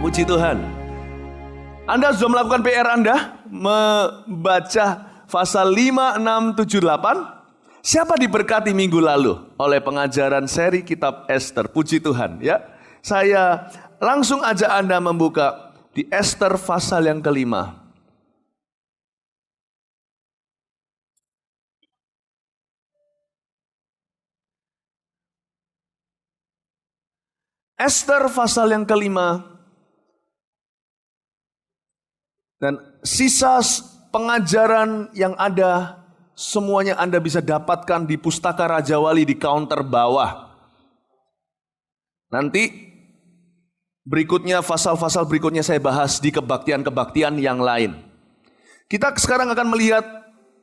Puji Tuhan. Anda sudah melakukan PR Anda? Membaca pasal 5, 6, 7, 8? Siapa diberkati minggu lalu oleh pengajaran seri kitab Ester? Puji Tuhan ya. Saya langsung ajak Anda membuka di Ester pasal yang kelima. Ester pasal yang kelima. Dan sisa pengajaran yang ada, semuanya Anda bisa dapatkan di Pustaka Raja Wali di counter bawah. Nanti berikutnya, pasal-pasal berikutnya saya bahas di kebaktian-kebaktian yang lain. Kita sekarang akan melihat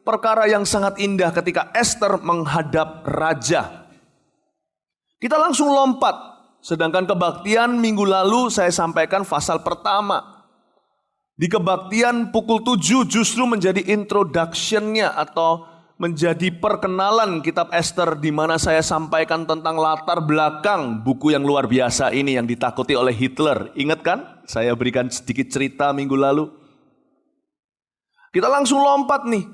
perkara yang sangat indah ketika Ester menghadap raja. Kita langsung lompat, sedangkan kebaktian minggu lalu saya sampaikan pasal pertama. Di kebaktian pukul 7 justru menjadi introduction-nya atau menjadi perkenalan kitab Ester, di mana saya sampaikan tentang latar belakang buku yang luar biasa ini yang ditakuti oleh Hitler. Ingat kan? Saya berikan sedikit cerita minggu lalu. Kita langsung lompat nih.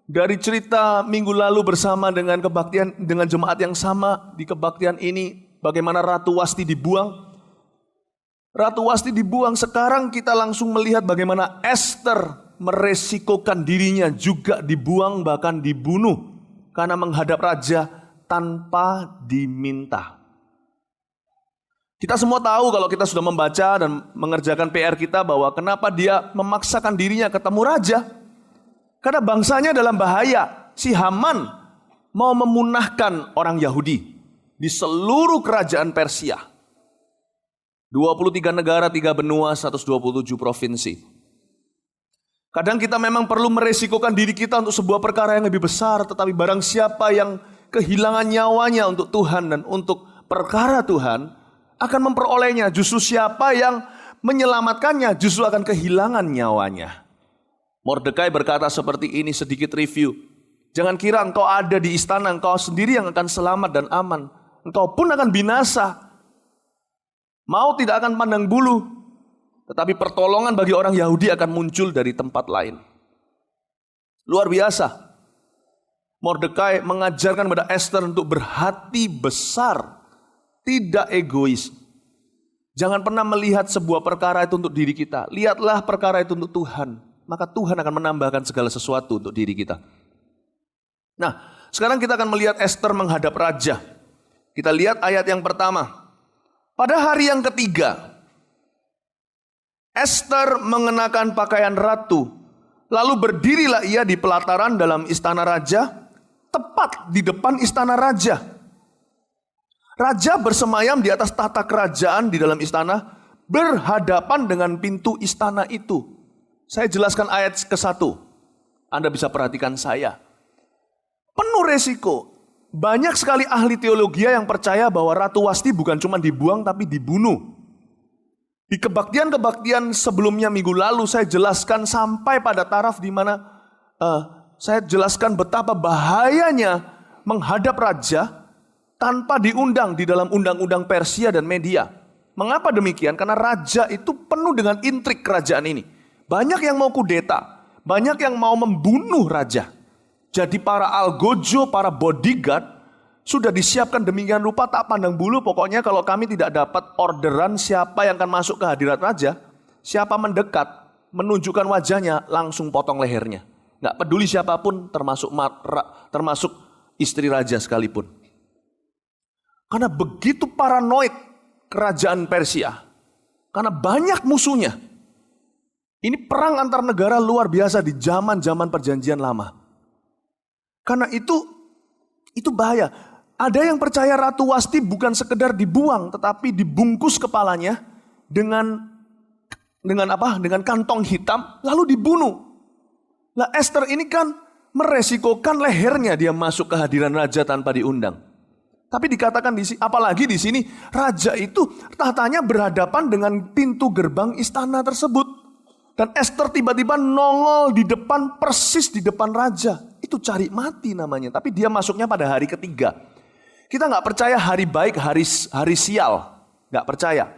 Dari cerita minggu lalu bersama dengan kebaktian, dengan jemaat yang sama di kebaktian ini, bagaimana Ratu Wasti dibuang. Ratu Wasti dibuang, sekarang kita langsung melihat bagaimana Ester meresikokan dirinya juga dibuang, bahkan dibunuh karena menghadap raja tanpa diminta. Kita semua tahu kalau kita sudah membaca dan mengerjakan PR kita bahwa kenapa dia memaksakan dirinya ketemu raja. Karena bangsanya dalam bahaya. Si Haman mau memunahkan orang Yahudi di seluruh kerajaan Persia. 23 negara, 3 benua, 127 provinsi. Kadang kita memang perlu meresikokan diri kita untuk sebuah perkara yang lebih besar. Tetapi barang siapa yang kehilangan nyawanya untuk Tuhan dan untuk perkara Tuhan, akan memperolehnya. Justru siapa yang menyelamatkannya justru akan kehilangan nyawanya. Mordekai berkata seperti ini, sedikit review. Jangan kira engkau ada di istana, engkau sendiri yang akan selamat dan aman. Engkau pun akan binasa. Mau tidak akan pandang bulu, tetapi pertolongan bagi orang Yahudi akan muncul dari tempat lain. Luar biasa. Mordekai mengajarkan kepada Ester untuk berhati besar, tidak egois. Jangan pernah melihat sebuah perkara itu untuk diri kita. Lihatlah perkara itu untuk Tuhan. Maka Tuhan akan menambahkan segala sesuatu untuk diri kita. Nah, sekarang kita akan melihat Ester menghadap raja. Kita lihat ayat yang pertama. Pada hari yang ketiga, Ester mengenakan pakaian ratu, lalu berdirilah ia di pelataran dalam istana raja, tepat di depan istana raja. Raja bersemayam di atas tahta kerajaan di dalam istana, berhadapan dengan pintu istana itu. Saya jelaskan ayat ke-1, Anda bisa perhatikan saya. Penuh resiko. Banyak sekali ahli teologi yang percaya bahwa Ratu Wasti bukan cuma dibuang tapi dibunuh. Di kebaktian-kebaktian sebelumnya minggu lalu saya jelaskan sampai pada taraf di mana saya jelaskan betapa bahayanya menghadap raja tanpa diundang di dalam undang-undang Persia dan media. Mengapa demikian? Karena raja itu penuh dengan intrik kerajaan ini. Banyak yang mau kudeta, banyak yang mau membunuh raja. Jadi para algojo, para bodyguard sudah disiapkan demikian rupa, tak pandang bulu. Pokoknya kalau kami tidak dapat orderan siapa yang akan masuk ke hadirat raja, siapa mendekat, menunjukkan wajahnya, langsung potong lehernya. Nggak peduli siapapun, termasuk istri raja sekalipun. Karena begitu paranoid kerajaan Persia, karena banyak musuhnya. Ini perang antar negara luar biasa di zaman-zaman perjanjian lama. Karena itu bahaya. Ada yang percaya Ratu Wasti bukan sekedar dibuang, tetapi dibungkus kepalanya dengan kantong hitam, lalu dibunuh. Lah Ester ini kan meresikokan lehernya dia masuk ke hadiran raja tanpa diundang. Tapi dikatakan apalagi di sini raja itu tahtanya berhadapan dengan pintu gerbang istana tersebut. Dan Ester tiba-tiba nongol di depan, persis di depan raja. Itu cari mati namanya. Tapi dia masuknya pada hari ketiga. Kita gak percaya hari baik, hari sial. Gak percaya.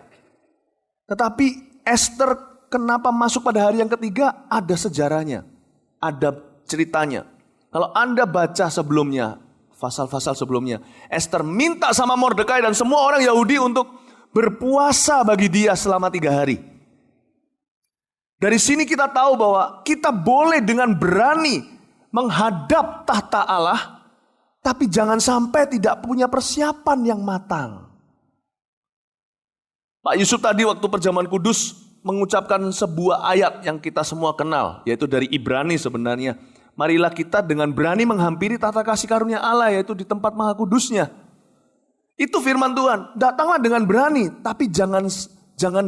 Tetapi Esther kenapa masuk pada hari yang ketiga? Ada sejarahnya, ada ceritanya. Kalau Anda baca sebelumnya, pasal-pasal sebelumnya, Esther minta sama Mordekai dan semua orang Yahudi untuk berpuasa bagi dia selama 3 hari. Dari sini kita tahu bahwa kita boleh dengan berani menghadap tahta Allah, tapi jangan sampai tidak punya persiapan yang matang. Pak Yusuf tadi waktu perjamuan kudus mengucapkan sebuah ayat yang kita semua kenal, yaitu dari Ibrani sebenarnya. Marilah kita dengan berani menghampiri tahta kasih karunia Allah, yaitu di tempat maha kudusnya. Itu firman Tuhan, datanglah dengan berani, tapi jangan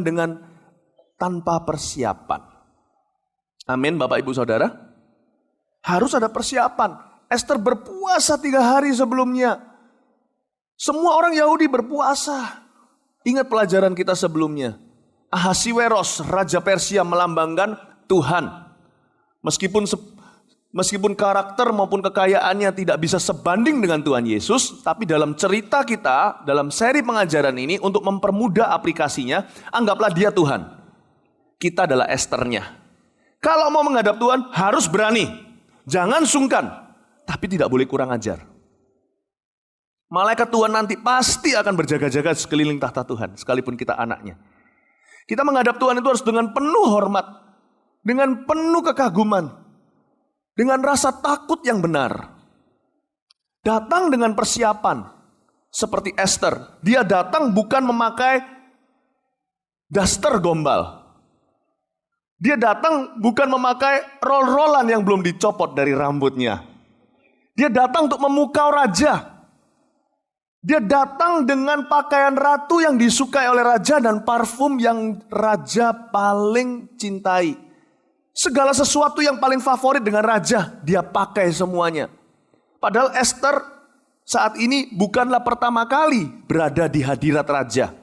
dengan tanpa persiapan. Amin Bapak Ibu Saudara. Harus ada persiapan. Esther berpuasa 3 hari sebelumnya. Semua orang Yahudi berpuasa. Ingat pelajaran kita sebelumnya. Ahasiweros, Raja Persia melambangkan Tuhan. Meskipun karakter maupun kekayaannya tidak bisa sebanding dengan Tuhan Yesus, tapi dalam cerita kita, dalam seri pengajaran ini, untuk mempermudah aplikasinya, anggaplah dia Tuhan. Kita adalah Esthernya. Kalau mau menghadap Tuhan, harus berani. Jangan sungkan, tapi tidak boleh kurang ajar. Malaikat Tuhan nanti pasti akan berjaga-jaga sekeliling tahta Tuhan, sekalipun kita anaknya. Kita menghadap Tuhan itu harus dengan penuh hormat, dengan penuh kekaguman, dengan rasa takut yang benar. Datang dengan persiapan, seperti Esther. Dia datang bukan memakai daster gombal. Dia datang bukan memakai roll-rollan yang belum dicopot dari rambutnya. Dia datang untuk memukau raja. Dia datang dengan pakaian ratu yang disukai oleh raja dan parfum yang raja paling cintai. Segala sesuatu yang paling favorit dengan raja, dia pakai semuanya. Padahal Esther saat ini bukanlah pertama kali berada di hadirat raja.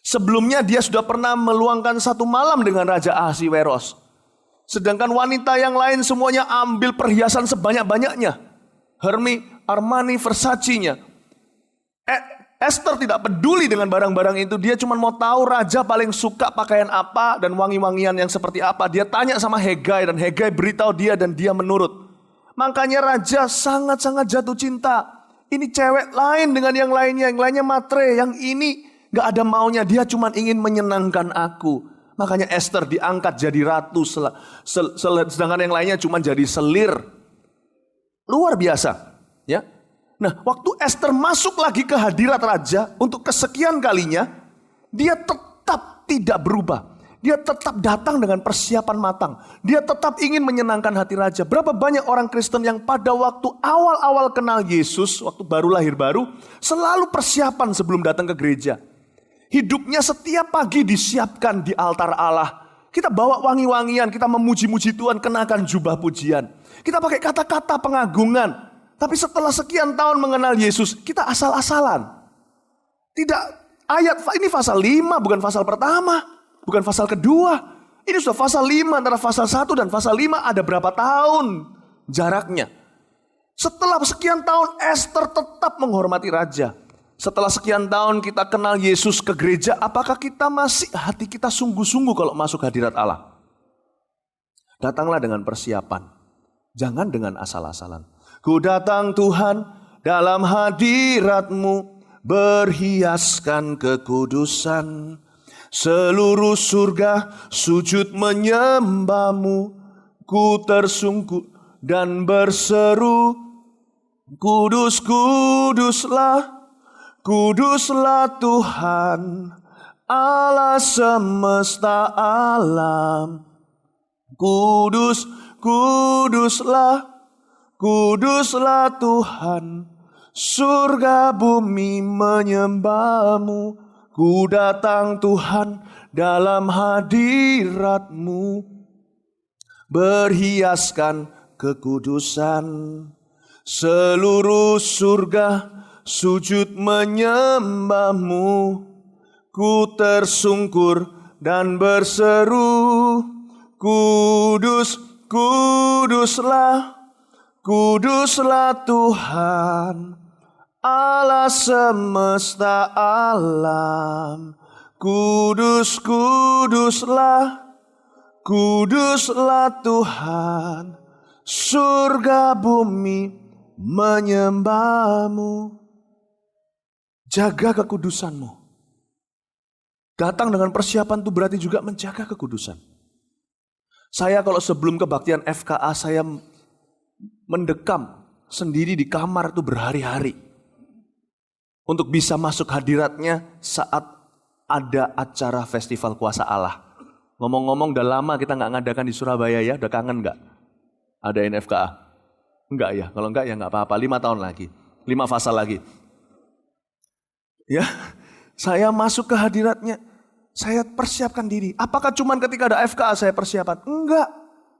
Sebelumnya dia sudah pernah meluangkan 1 malam dengan Raja Ahasiweros. Sedangkan wanita yang lain semuanya ambil perhiasan sebanyak-banyaknya. Hermes, Armani, Versace-nya. Esther tidak peduli dengan barang-barang itu. Dia cuma mau tahu raja paling suka pakaian apa dan wangi-wangian yang seperti apa. Dia tanya sama Hegai dan Hegai beritahu dia dan dia menurut. Makanya raja sangat-sangat jatuh cinta. Ini cewek lain dengan yang lainnya. Yang lainnya matre, yang ini gak ada maunya. Dia cuma ingin menyenangkan aku. Makanya Esther diangkat jadi ratu. Sedangkan yang lainnya cuma jadi selir. Luar biasa. Ya. Nah, waktu Esther masuk lagi ke hadirat raja untuk kesekian kalinya, dia tetap tidak berubah. Dia tetap datang dengan persiapan matang. Dia tetap ingin menyenangkan hati raja. Berapa banyak orang Kristen yang pada waktu awal-awal kenal Yesus, waktu baru lahir baru, selalu persiapan sebelum datang ke gereja. Hidupnya setiap pagi disiapkan di altar Allah. Kita bawa wangi-wangian, kita memuji-muji Tuhan, kenakan jubah pujian. Kita pakai kata-kata pengagungan. Tapi setelah sekian tahun mengenal Yesus, kita asal-asalan. Tidak, ini pasal 5 bukan pasal pertama, bukan pasal kedua. Ini sudah pasal 5, antara pasal 1 dan pasal 5 ada berapa tahun jaraknya. Setelah sekian tahun Esther tetap menghormati raja. Setelah sekian tahun kita kenal Yesus ke gereja, apakah kita masih hati kita sungguh-sungguh kalau masuk hadirat Allah? Datanglah dengan persiapan, jangan dengan asal-asalan. Ku datang Tuhan dalam hadirat-Mu, berhiaskan kekudusan. Seluruh surga sujud menyembah-Mu. Ku tersungkur dan berseru, kudus, kuduslah, kuduslah Tuhan, Allah semesta alam. Kudus, kuduslah, kuduslah Tuhan, surga bumi menyembah-Mu. Ku datang Tuhan dalam hadirat-Mu, berhiaskan kekudusan. Seluruh surga sujud menyembah-Mu. Ku tersungkur dan berseru, kudus, kuduslah, kuduslah Tuhan, Allah semesta alam. Kudus, kuduslah, kuduslah Tuhan, surga bumi menyembahmu. Jaga kekudusanmu. Datang dengan persiapan itu berarti juga menjaga kekudusan. Saya kalau sebelum kebaktian FKA, saya mendekam sendiri di kamar itu berhari-hari. Untuk bisa masuk hadiratnya saat ada acara festival kuasa Allah. Ngomong-ngomong udah lama kita gak ngadakan di Surabaya ya, udah kangen gak? Adain FKA? Enggak ya, kalau enggak ya gak apa-apa, 5 tahun lagi, 5 fasa lagi. Ya, saya masuk ke hadiratnya, saya persiapkan diri. Apakah cuma ketika ada FKA saya persiapan? Enggak,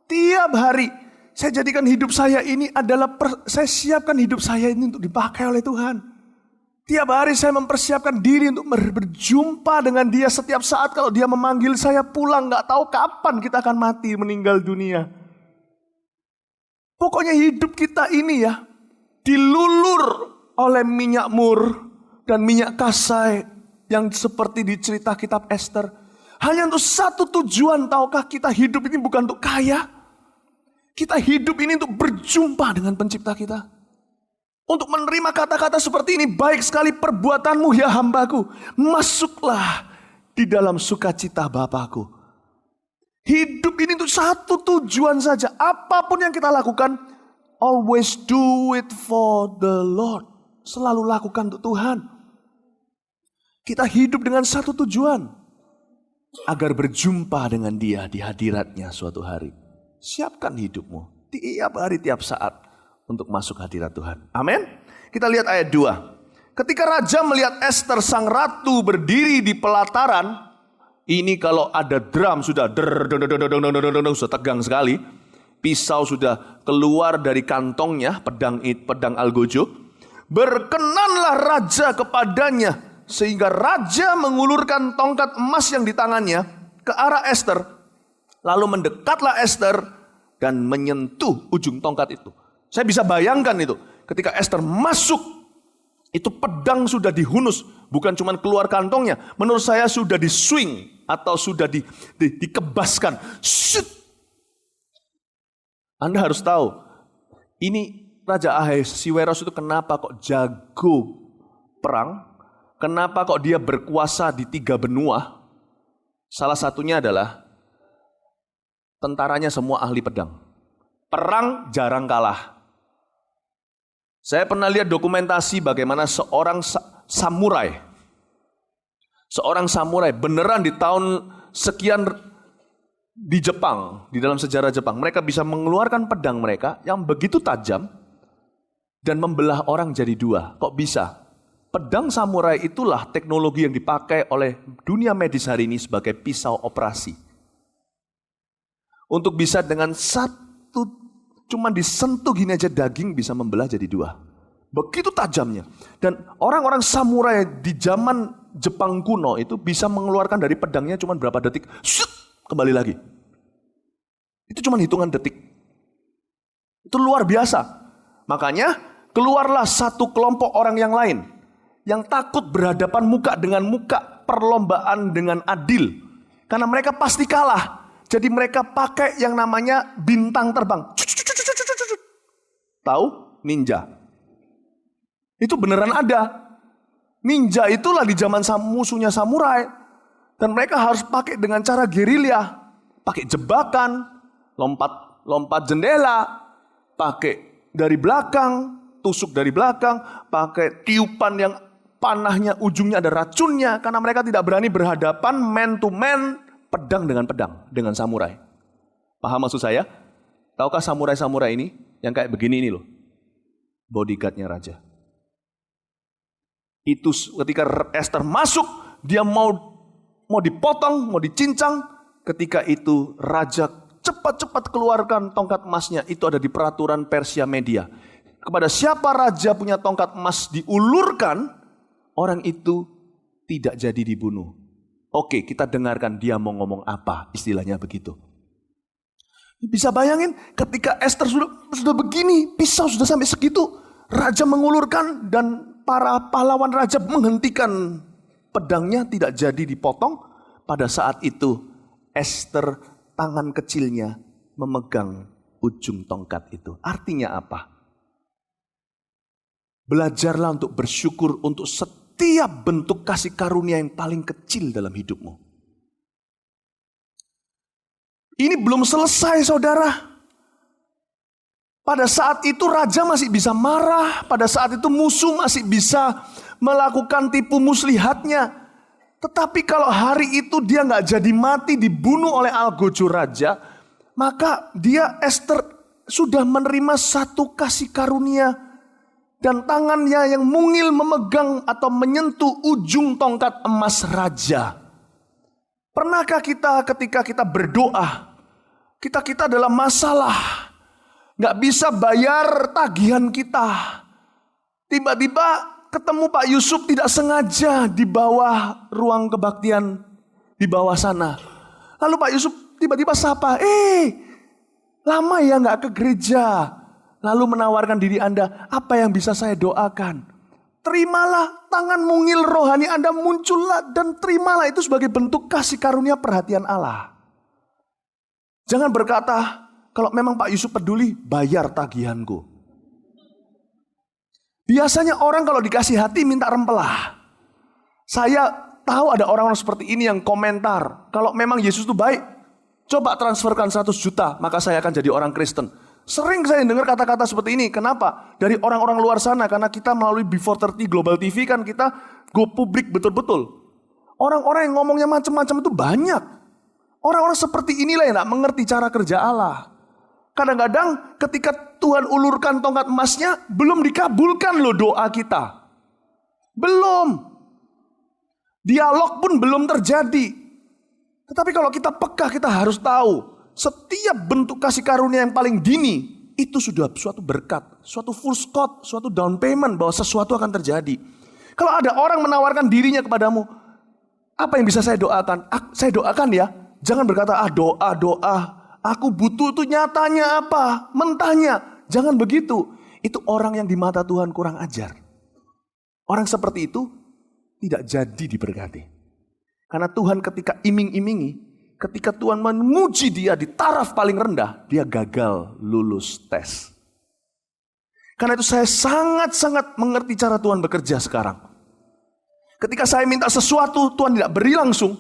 tiap hari. Saya jadikan hidup saya ini adalah, saya siapkan hidup saya ini untuk dipakai oleh Tuhan. Tiap hari saya mempersiapkan diri untuk berjumpa dengan Dia setiap saat. Kalau Dia memanggil saya pulang, gak tahu kapan kita akan mati, meninggal dunia. Pokoknya hidup kita ini ya, dilulur oleh minyak mur dan minyak kasai yang seperti di cerita kitab Ester. Hanya untuk satu tujuan, tahukah kita hidup ini bukan untuk kaya. Kita hidup ini untuk berjumpa dengan pencipta kita. Untuk menerima kata-kata seperti ini, baik sekali perbuatanmu ya hambaku, masuklah di dalam sukacita Bapakku. Hidup ini untuk satu tujuan saja. Apapun yang kita lakukan, always do it for the Lord. Selalu lakukan untuk Tuhan. Kita hidup dengan satu tujuan, agar berjumpa dengan Dia di hadiratnya suatu hari. Siapkan hidupmu tiap hari, tiap saat untuk masuk hadirat Tuhan. Amin. Kita lihat ayat 2. Ketika raja melihat Ester sang ratu berdiri di pelataran, ini kalau ada drum sudah sudah tegang sekali. Pisau sudah keluar dari kantongnya, pedang algojo. Berkenanlah raja kepadanya, sehingga raja mengulurkan tongkat emas yang di tangannya ke arah Ester. Lalu mendekatlah Ester dan menyentuh ujung tongkat itu. Saya bisa bayangkan itu. Ketika Ester masuk, itu pedang sudah dihunus. Bukan cuma keluar kantongnya. Menurut saya sudah di-swing atau sudah dikebaskan. Shit. Anda harus tahu, ini Raja Ahasiweros itu kenapa kok jago perang? Kenapa kok dia berkuasa di 3 benua? Salah satunya adalah tentaranya semua ahli pedang. Perang jarang kalah. Saya pernah lihat dokumentasi bagaimana seorang samurai beneran di tahun sekian di Jepang, di dalam sejarah Jepang, mereka bisa mengeluarkan pedang mereka yang begitu tajam dan membelah orang jadi 2. Kok bisa? Pedang samurai itulah teknologi yang dipakai oleh dunia medis hari ini sebagai pisau operasi. Untuk bisa dengan cuma disentuh gini aja daging bisa membelah jadi 2. Begitu tajamnya. Dan orang-orang samurai di zaman Jepang kuno itu bisa mengeluarkan dari pedangnya cuma berapa detik. Shut, kembali lagi. Itu cuma hitungan detik. Itu luar biasa. Makanya keluarlah satu kelompok orang yang lain. Yang takut berhadapan muka dengan muka, perlombaan dengan adil. Karena mereka pasti kalah. Jadi mereka pakai yang namanya bintang terbang. Tahu? Ninja. Itu beneran ada. Ninja itulah di zaman musuhnya samurai. Dan mereka harus pakai dengan cara gerilya. Pakai jebakan, lompat jendela, pakai dari belakang, tusuk dari belakang, pakai tiupan yang panahnya ujungnya ada racunnya. Karena mereka tidak berani berhadapan man to man, pedang, dengan samurai. Paham maksud saya? Tahukah samurai-samurai ini? Yang kayak begini ini loh. Bodyguardnya raja. Itu ketika Ester masuk, dia mau dipotong, mau dicincang. Ketika itu raja cepat-cepat keluarkan tongkat emasnya. Itu ada di peraturan Persia Media. Kepada siapa raja punya tongkat emas diulurkan, orang itu tidak jadi dibunuh. Oke, kita dengarkan dia mau ngomong apa, istilahnya begitu. Bisa bayangin ketika Ester sudah begini, pisau sudah sampai segitu, raja mengulurkan dan para pahlawan raja menghentikan pedangnya tidak jadi dipotong. Pada saat itu Ester tangan kecilnya memegang ujung tongkat itu. Artinya apa? Belajarlah untuk bersyukur untuk setiap bentuk kasih karunia yang paling kecil dalam hidupmu. Ini belum selesai, saudara. Pada saat itu raja masih bisa marah. Pada saat itu musuh masih bisa melakukan tipu muslihatnya. Tetapi kalau hari itu dia nggak jadi mati, dibunuh oleh algojo raja, maka dia Ester sudah menerima satu kasih karunia. Dan tangannya yang mungil memegang atau menyentuh ujung tongkat emas raja. Pernahkah kita ketika kita berdoa, kita dalam masalah, nggak bisa bayar tagihan kita. Tiba-tiba ketemu Pak Yusuf tidak sengaja di bawah ruang kebaktian di bawah sana. Lalu Pak Yusuf tiba-tiba sapa, lama ya nggak ke gereja. Lalu menawarkan diri Anda, apa yang bisa saya doakan? Terimalah, tangan mungil rohani Anda muncullah dan terimalah itu sebagai bentuk kasih karunia perhatian Allah. Jangan berkata, kalau memang Pak Yusuf peduli, bayar tagihanku. Biasanya orang kalau dikasih hati minta rempelah. Saya tahu ada orang-orang seperti ini yang komentar, kalau memang Yesus itu baik, coba transferkan 100 juta, maka saya akan jadi orang Kristen. Sering saya dengar kata-kata seperti ini. Kenapa? Dari orang-orang luar sana. Karena kita melalui Before 30 Global TV kan kita go publik betul-betul. Orang-orang yang ngomongnya macam-macam itu banyak. Orang-orang seperti inilah yang tidak mengerti cara kerja Allah. Kadang-kadang ketika Tuhan ulurkan tongkat emasnya, belum dikabulkan loh doa kita. Belum. Dialog pun belum terjadi. Tetapi kalau kita peka, kita harus tahu. Setiap bentuk kasih karunia yang paling dini, itu sudah suatu berkat, suatu full stop, suatu down payment bahwa sesuatu akan terjadi. Kalau ada orang menawarkan dirinya kepadamu, apa yang bisa saya doakan? Saya doakan ya, jangan berkata doa, aku butuh itu nyatanya apa, mentahnya. Jangan begitu, itu orang yang di mata Tuhan kurang ajar. Orang seperti itu tidak jadi diberkati. Karena Tuhan ketika iming-imingi, ketika Tuhan menguji dia di taraf paling rendah, dia gagal lulus tes. Karena itu saya sangat-sangat mengerti cara Tuhan bekerja sekarang. Ketika saya minta sesuatu, Tuhan tidak beri langsung.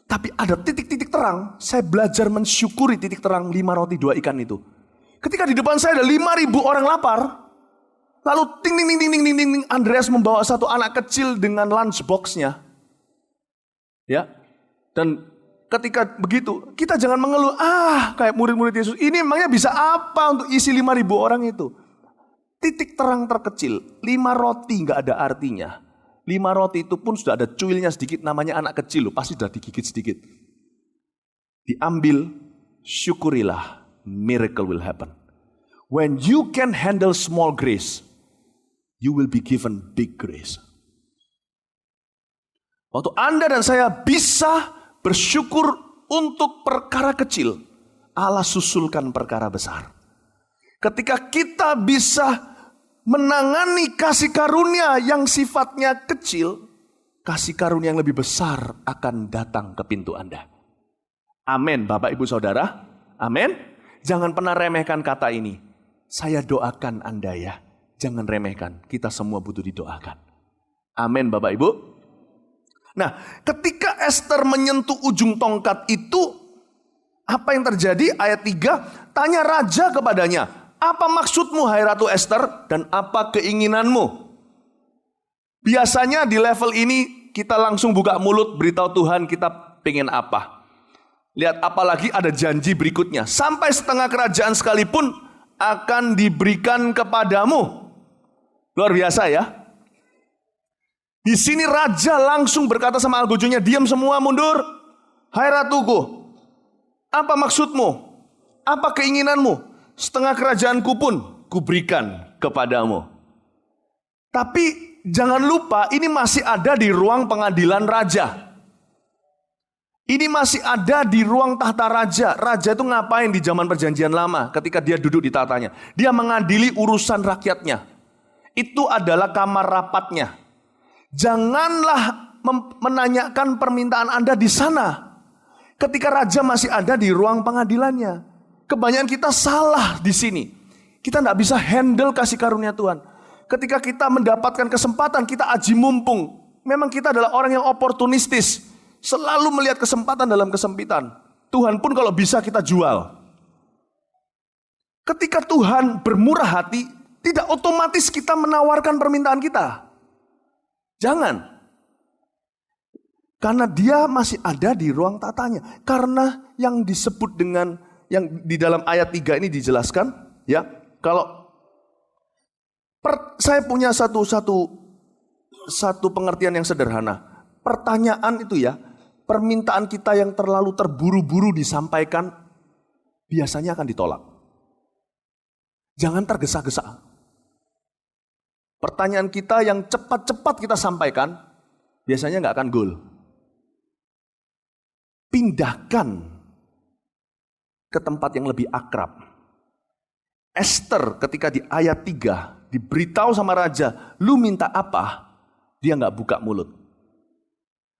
Tapi ada titik-titik terang, saya belajar mensyukuri titik terang 5 roti 2 ikan itu. Ketika di depan saya ada 5.000 orang lapar, lalu ting ting ting ting ting ting ting, Andreas membawa satu anak kecil dengan lunchbox-nya. Ya. Dan ketika begitu, kita jangan mengeluh, kayak murid-murid Yesus, ini emangnya bisa apa untuk isi 5.000 orang itu? Titik terang terkecil, 5 roti gak ada artinya. 5 roti itu pun sudah ada cuilnya sedikit, namanya anak kecil loh, pasti sudah digigit sedikit. Diambil, syukurilah, miracle will happen. When you can handle small grace, you will be given big grace. Waktu Anda dan saya bisa bersyukur untuk perkara kecil, Allah susulkan perkara besar. Ketika kita bisa menangani kasih karunia yang sifatnya kecil, kasih karunia yang lebih besar akan datang ke pintu Anda. Amin, Bapak Ibu Saudara. Amin. Jangan pernah remehkan kata ini. Saya doakan Anda ya. Jangan remehkan, kita semua butuh didoakan. Amin, Bapak Ibu. Nah, ketika Ester menyentuh ujung tongkat itu, apa yang terjadi? Ayat 3, tanya raja kepadanya, apa maksudmu hai Ratu Ester dan apa keinginanmu? Biasanya di level ini kita langsung buka mulut beritahu Tuhan kita pengen apa. Lihat apalagi ada janji berikutnya. Sampai setengah kerajaan sekalipun akan diberikan kepadamu. Luar biasa ya. Di sini raja langsung berkata sama algojonya, diam semua, mundur. Hai ratuku, apa maksudmu? Apa keinginanmu? Setengah kerajaanku pun kuberikan kepadamu. Tapi jangan lupa ini masih ada di ruang pengadilan raja. Ini masih ada di ruang tahta raja. Raja itu ngapain di zaman perjanjian lama ketika dia duduk di tahtanya? Dia mengadili urusan rakyatnya. Itu adalah kamar rapatnya. Janganlah menanyakan permintaan Anda di sana. Ketika raja masih ada di ruang pengadilannya. Kebanyakan kita salah di sini. Kita tidak bisa handle kasih karunia Tuhan. Ketika kita mendapatkan kesempatan, kita aji mumpung. Memang kita adalah orang yang oportunistis. Selalu melihat kesempatan dalam kesempitan. Tuhan pun kalau bisa kita jual. Ketika Tuhan bermurah hati, tidak otomatis kita menawarkan permintaan kita. Jangan. Karena dia masih ada di ruang tatanya. Karena yang disebut dengan, yang di dalam ayat 3 ini dijelaskan, ya, kalau saya punya satu pengertian yang sederhana. Pertanyaan itu ya, permintaan kita yang terlalu terburu-buru disampaikan, biasanya akan ditolak. Jangan tergesa-gesa. Pertanyaan kita yang cepat-cepat kita sampaikan, biasanya nggak akan goal. Pindahkan ke tempat yang lebih akrab. Esther ketika di ayat 3 diberitahu sama raja, lu minta apa? Dia nggak buka mulut.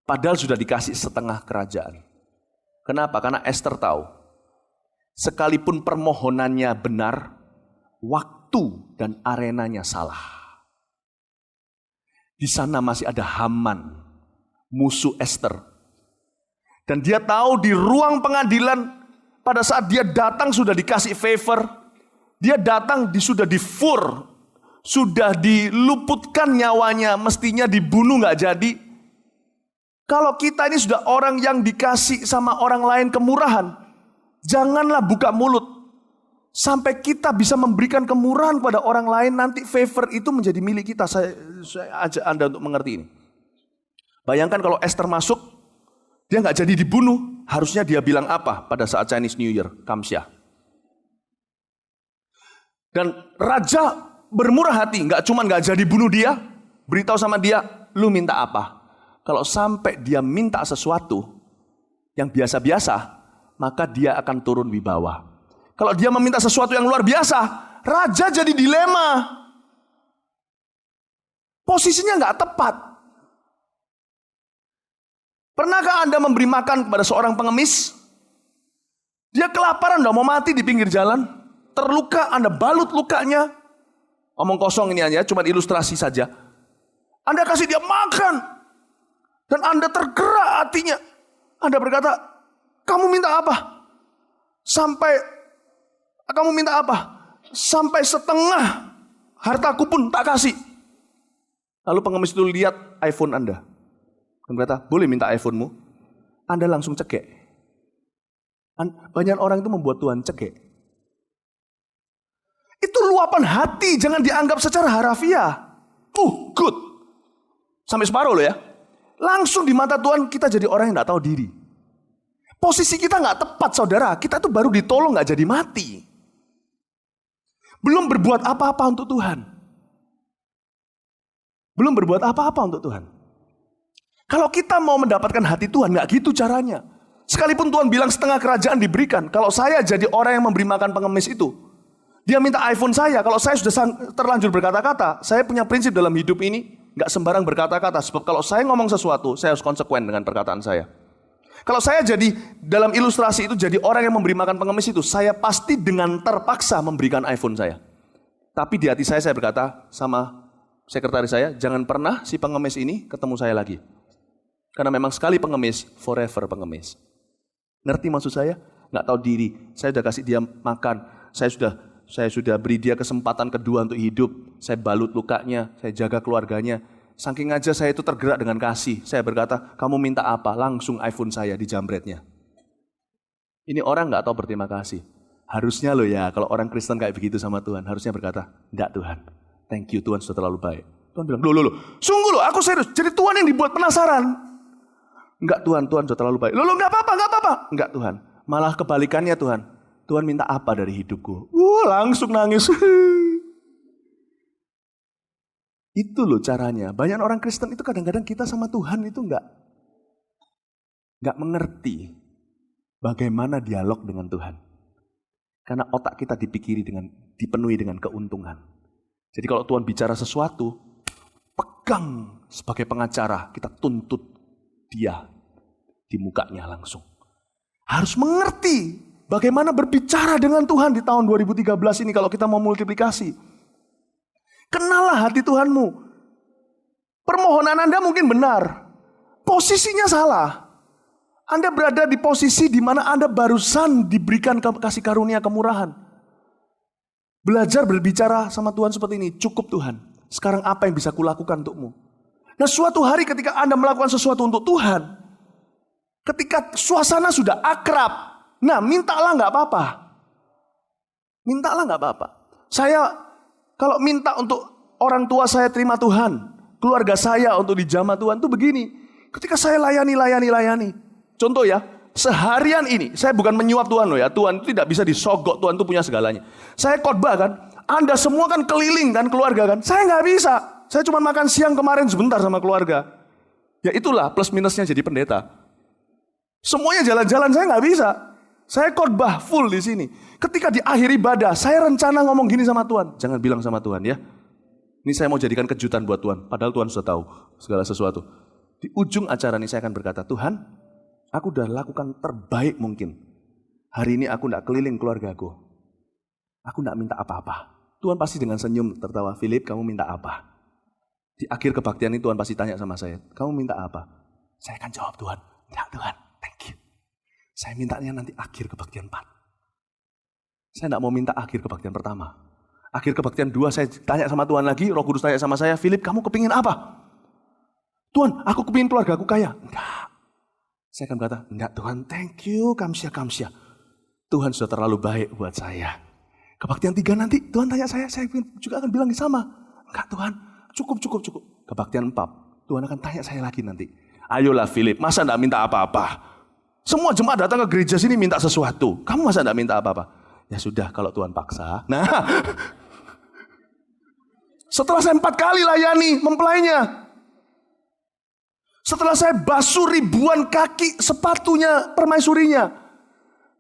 Padahal sudah dikasih setengah kerajaan. Kenapa? Karena Esther tahu, sekalipun permohonannya benar, waktu dan arenanya salah. Di sana masih ada Haman, musuh Esther. Dan dia tahu di ruang pengadilan, pada saat dia datang sudah dikasih favor. Dia datang sudah difur, sudah diluputkan nyawanya, mestinya dibunuh gak jadi. Kalau kita ini sudah orang yang dikasih sama orang lain kemurahan, janganlah buka mulut. Sampai kita bisa memberikan kemurahan kepada orang lain, nanti favor itu menjadi milik kita. Saya ajak Anda untuk mengerti ini. Bayangkan kalau Esther masuk, dia nggak jadi dibunuh. Harusnya dia bilang apa pada saat Chinese New Year, Kamsia. Dan raja bermurah hati, nggak cuma nggak jadi bunuh dia, beritahu sama dia, lu minta apa? Kalau sampai dia minta sesuatu yang biasa-biasa, maka dia akan turun wibawa. Kalau dia meminta sesuatu yang luar biasa, raja jadi dilema. Posisinya nggak tepat. Pernahkah Anda memberi makan kepada seorang pengemis? Dia kelaparan, udah mau mati di pinggir jalan. Terluka, Anda balut lukanya. Omong kosong ini aja, cuma ilustrasi saja. Anda kasih dia makan. Dan Anda tergerak hatinya. Anda berkata, kamu minta apa? Kamu minta apa? Sampai setengah hartaku pun tak kasih. Lalu pengemis itu lihat iPhone Anda. Dan berkata, boleh minta iPhone-mu? Anda langsung cekek. Banyak orang itu membuat Tuhan cekek. Itu luapan hati, jangan dianggap secara harafiah. Good. Sampai separuh loh ya. Langsung di mata Tuhan kita jadi orang yang gak tahu diri. Posisi kita gak tepat saudara. Kita tuh baru ditolong gak jadi mati. Belum berbuat apa-apa untuk Tuhan. Belum berbuat apa-apa untuk Tuhan. Kalau kita mau mendapatkan hati Tuhan, gak gitu caranya. Sekalipun Tuhan bilang setengah kerajaan diberikan. Kalau saya jadi orang yang memberi makan pengemis itu, dia minta iPhone saya. Kalau saya sudah terlanjur berkata-kata, saya punya prinsip dalam hidup ini, gak sembarang berkata-kata. Sebab kalau saya ngomong sesuatu, saya harus konsekuen dengan perkataan saya. Kalau saya jadi dalam ilustrasi itu jadi orang yang memberi makan pengemis itu, saya pasti dengan terpaksa memberikan iPhone saya. Tapi di hati saya berkata sama sekretaris saya, jangan pernah si pengemis ini ketemu saya lagi. Karena memang sekali pengemis, forever pengemis. Ngerti maksud saya? Nggak tahu diri. Saya sudah kasih dia makan. Saya sudah beri dia kesempatan kedua untuk hidup. Saya balut lukanya, saya jaga keluarganya. Saking aja saya itu tergerak dengan kasih. Saya berkata, kamu minta apa? Langsung iPhone saya dijambretnya. Ini orang nggak tahu berterima kasih. Harusnya loh ya, kalau orang Kristen kayak begitu sama Tuhan, harusnya berkata, enggak Tuhan, thank you Tuhan sudah terlalu baik. Tuhan bilang, loh, sungguh loh, aku serius. Jadi Tuhan yang dibuat penasaran. Enggak Tuhan sudah terlalu baik. Loh, enggak apa-apa. Enggak Tuhan, malah kebalikannya Tuhan. Tuhan minta apa dari hidupku? Langsung nangis. Itu loh caranya. Banyak orang Kristen itu kadang-kadang kita sama Tuhan itu enggak mengerti bagaimana dialog dengan Tuhan. Karena otak kita dipenuhi dengan keuntungan. Jadi kalau Tuhan bicara sesuatu, pegang sebagai pengacara, kita tuntut dia di mukanya langsung. Harus mengerti bagaimana berbicara dengan Tuhan di tahun 2013 ini kalau kita mau multiplikasi. Kenallah hati Tuhanmu. Permohonan Anda mungkin benar, posisinya salah. Anda berada di posisi di mana Anda barusan diberikan kasih karunia kemurahan. Belajar berbicara sama Tuhan seperti ini, cukup Tuhan. Sekarang apa yang bisa kulakukan untukmu? Nah, suatu hari ketika Anda melakukan sesuatu untuk Tuhan, ketika suasana sudah akrab, nah mintalah nggak apa-apa. Mintalah nggak apa-apa. Saya kalau minta untuk orang tua saya terima Tuhan, keluarga saya untuk dijamah Tuhan tuh begini. Ketika saya layani. Contoh ya, seharian ini, saya bukan menyuap Tuhan loh ya. Tuhan itu tidak bisa disogok, Tuhan itu punya segalanya. Saya khotbah kan, Anda semua kan keliling kan, keluarga kan. Saya nggak bisa, saya cuma makan siang kemarin sebentar sama keluarga. Ya itulah plus minusnya jadi pendeta. Semuanya jalan-jalan saya nggak bisa. Saya khotbah full di sini. Ketika di akhir ibadah, saya rencana ngomong gini sama Tuhan. Jangan bilang sama Tuhan ya. Ini saya mau jadikan kejutan buat Tuhan. Padahal Tuhan sudah tahu segala sesuatu. Di ujung acara ini saya akan berkata, Tuhan, aku udah lakukan terbaik mungkin. Hari ini aku tidak keliling keluargaku. Aku tidak minta apa-apa. Tuhan pasti dengan senyum tertawa, Philip, kamu minta apa? Di akhir kebaktian ini Tuhan pasti tanya sama saya, kamu minta apa? Saya akan jawab, Tuhan, enggak Tuhan, thank you. Saya mintanya nanti akhir kebaktian 4. Saya tidak mau minta akhir kebaktian pertama. Akhir kebaktian 2 saya tanya sama Tuhan lagi, Roh Kudus tanya sama saya, Philip, kamu kepingin apa? Tuhan, aku kepingin keluarga aku kaya. Enggak. Saya akan berkata, enggak Tuhan, thank you, kamsia. Tuhan sudah terlalu baik buat saya. Kebaktian 3 nanti, Tuhan tanya saya juga akan bilang sama. Enggak Tuhan, cukup. Kebaktian 4, Tuhan akan tanya saya lagi nanti. Ayolah Philip, masa enggak minta apa-apa? Semua jemaat datang ke gereja sini minta sesuatu. Kamu masa enggak minta apa-apa? Ya sudah, kalau Tuhan paksa. Nah, setelah saya 4 kali layani mempelainya, setelah saya basuh ribuan kaki sepatunya permaisurinya,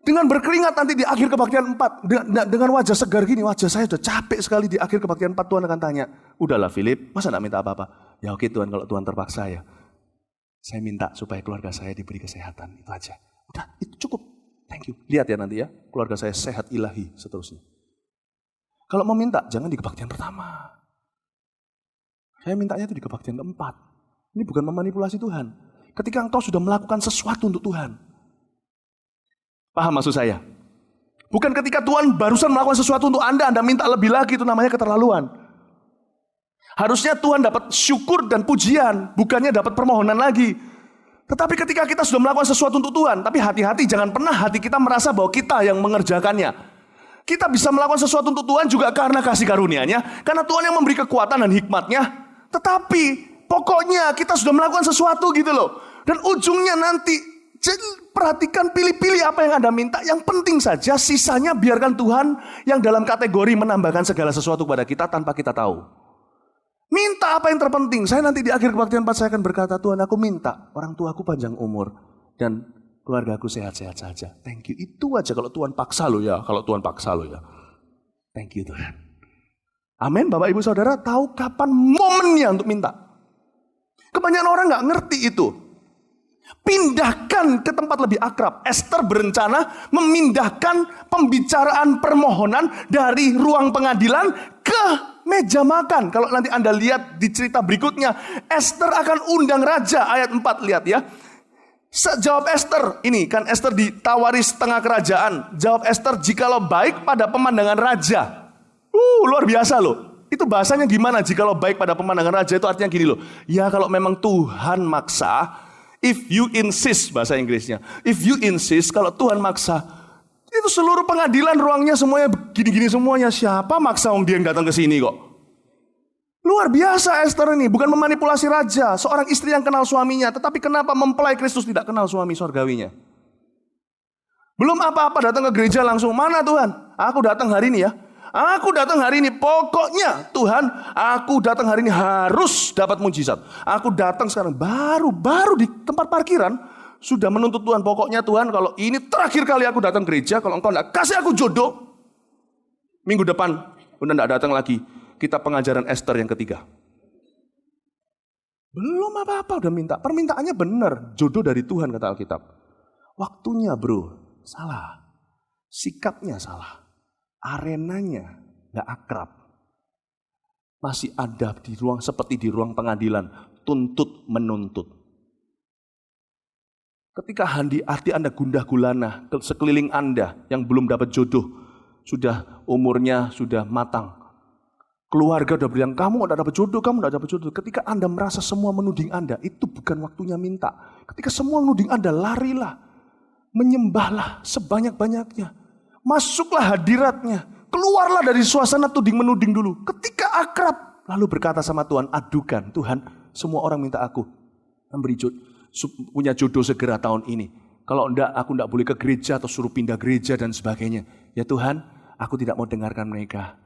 dengan berkeringat nanti di akhir kebaktian 4, dengan wajah segar gini, wajah saya sudah capek sekali di akhir kebaktian 4, Tuhan akan tanya, udahlah Philip, masa enggak minta apa-apa? Ya oke Tuhan, kalau Tuhan terpaksa ya, saya minta supaya keluarga saya diberi kesehatan, itu aja. Udah, itu cukup, thank you. Lihat ya nanti ya, keluarga saya sehat ilahi, seterusnya. Kalau mau minta, jangan di kebaktian pertama. Saya mintanya itu di kebaktian keempat. Ini bukan memanipulasi Tuhan. Ketika engkau sudah melakukan sesuatu untuk Tuhan. Paham maksud saya? Bukan ketika Tuhan barusan melakukan sesuatu untuk Anda minta lebih lagi, itu namanya keterlaluan. Harusnya Tuhan dapat syukur dan pujian, bukannya dapat permohonan lagi. Tetapi ketika kita sudah melakukan sesuatu untuk Tuhan, tapi hati-hati jangan pernah hati kita merasa bahwa kita yang mengerjakannya. Kita bisa melakukan sesuatu untuk Tuhan juga karena kasih karunia-Nya, karena Tuhan yang memberi kekuatan dan hikmat-Nya. Tetapi pokoknya kita sudah melakukan sesuatu gitu loh. Dan ujungnya nanti, perhatikan pilih-pilih apa yang Anda minta. Yang penting saja, sisanya biarkan Tuhan yang dalam kategori menambahkan segala sesuatu kepada kita tanpa kita tahu. Minta apa yang terpenting. Saya nanti di akhir kebaktian 4 saya akan berkata, Tuhan aku minta orang tuaku panjang umur dan keluargaku sehat-sehat saja. Thank you. Itu aja kalau Tuhan paksa lo ya. Thank you Tuhan. Amin. Bapak Ibu Saudara tahu kapan momennya untuk minta. Kebanyakan orang gak ngerti itu. Pindahkan ke tempat lebih akrab. Esther berencana memindahkan pembicaraan permohonan dari ruang pengadilan ke meja makan. Kalau nanti Anda lihat di cerita berikutnya, Esther akan undang raja, ayat 4, lihat ya. Jawab Esther, ini kan Esther ditawari setengah kerajaan. Jawab Esther, jikalau baik pada pemandangan raja. Luar biasa loh. Itu bahasanya gimana jikalau baik pada pemandangan raja, itu artinya gini loh. Ya kalau memang Tuhan maksa, if you insist, bahasa Inggrisnya. If you insist, kalau Tuhan maksa, itu seluruh pengadilan ruangnya semuanya gini-gini semuanya. Siapa maksa dia yang datang ke sini kok? Luar biasa Esther ini, bukan memanipulasi raja, seorang istri yang kenal suaminya. Tetapi kenapa mempelai Kristus tidak kenal suami surgawinya? Belum apa-apa datang ke gereja langsung, mana Tuhan? Aku datang hari ini ya. Aku datang hari ini, pokoknya Tuhan, aku datang hari ini harus dapat mujizat. Aku datang sekarang, baru di tempat parkiran, sudah menuntut Tuhan, pokoknya Tuhan kalau ini terakhir kali aku datang gereja, kalau engkau tidak kasih aku jodoh, minggu depan udah tidak datang lagi. Kita pengajaran Esther yang ketiga. Belum apa-apa udah minta. Permintaannya benar. Jodoh dari Tuhan kata Alkitab. Waktunya bro, salah. Sikapnya salah. Arenanya gak akrab. Masih ada di ruang seperti di ruang pengadilan. Tuntut menuntut. Ketika hati Anda gundah gulana, sekeliling Anda yang belum dapat jodoh, sudah umurnya sudah matang. Keluarga udah bilang, kamu gak dapat jodoh, kamu gak dapat jodoh. Ketika Anda merasa semua menuding Anda, itu bukan waktunya minta. Ketika semua menuding Anda, larilah. Menyembahlah sebanyak-banyaknya. Masuklah hadiratnya. Keluarlah dari suasana tuding menuding dulu. Ketika akrab, lalu berkata sama Tuhan, adukan, Tuhan, semua orang minta aku memberi jodoh, punya jodoh segera tahun ini. Kalau enggak, aku enggak boleh ke gereja atau suruh pindah gereja dan sebagainya. Ya Tuhan, aku tidak mau dengarkan mereka.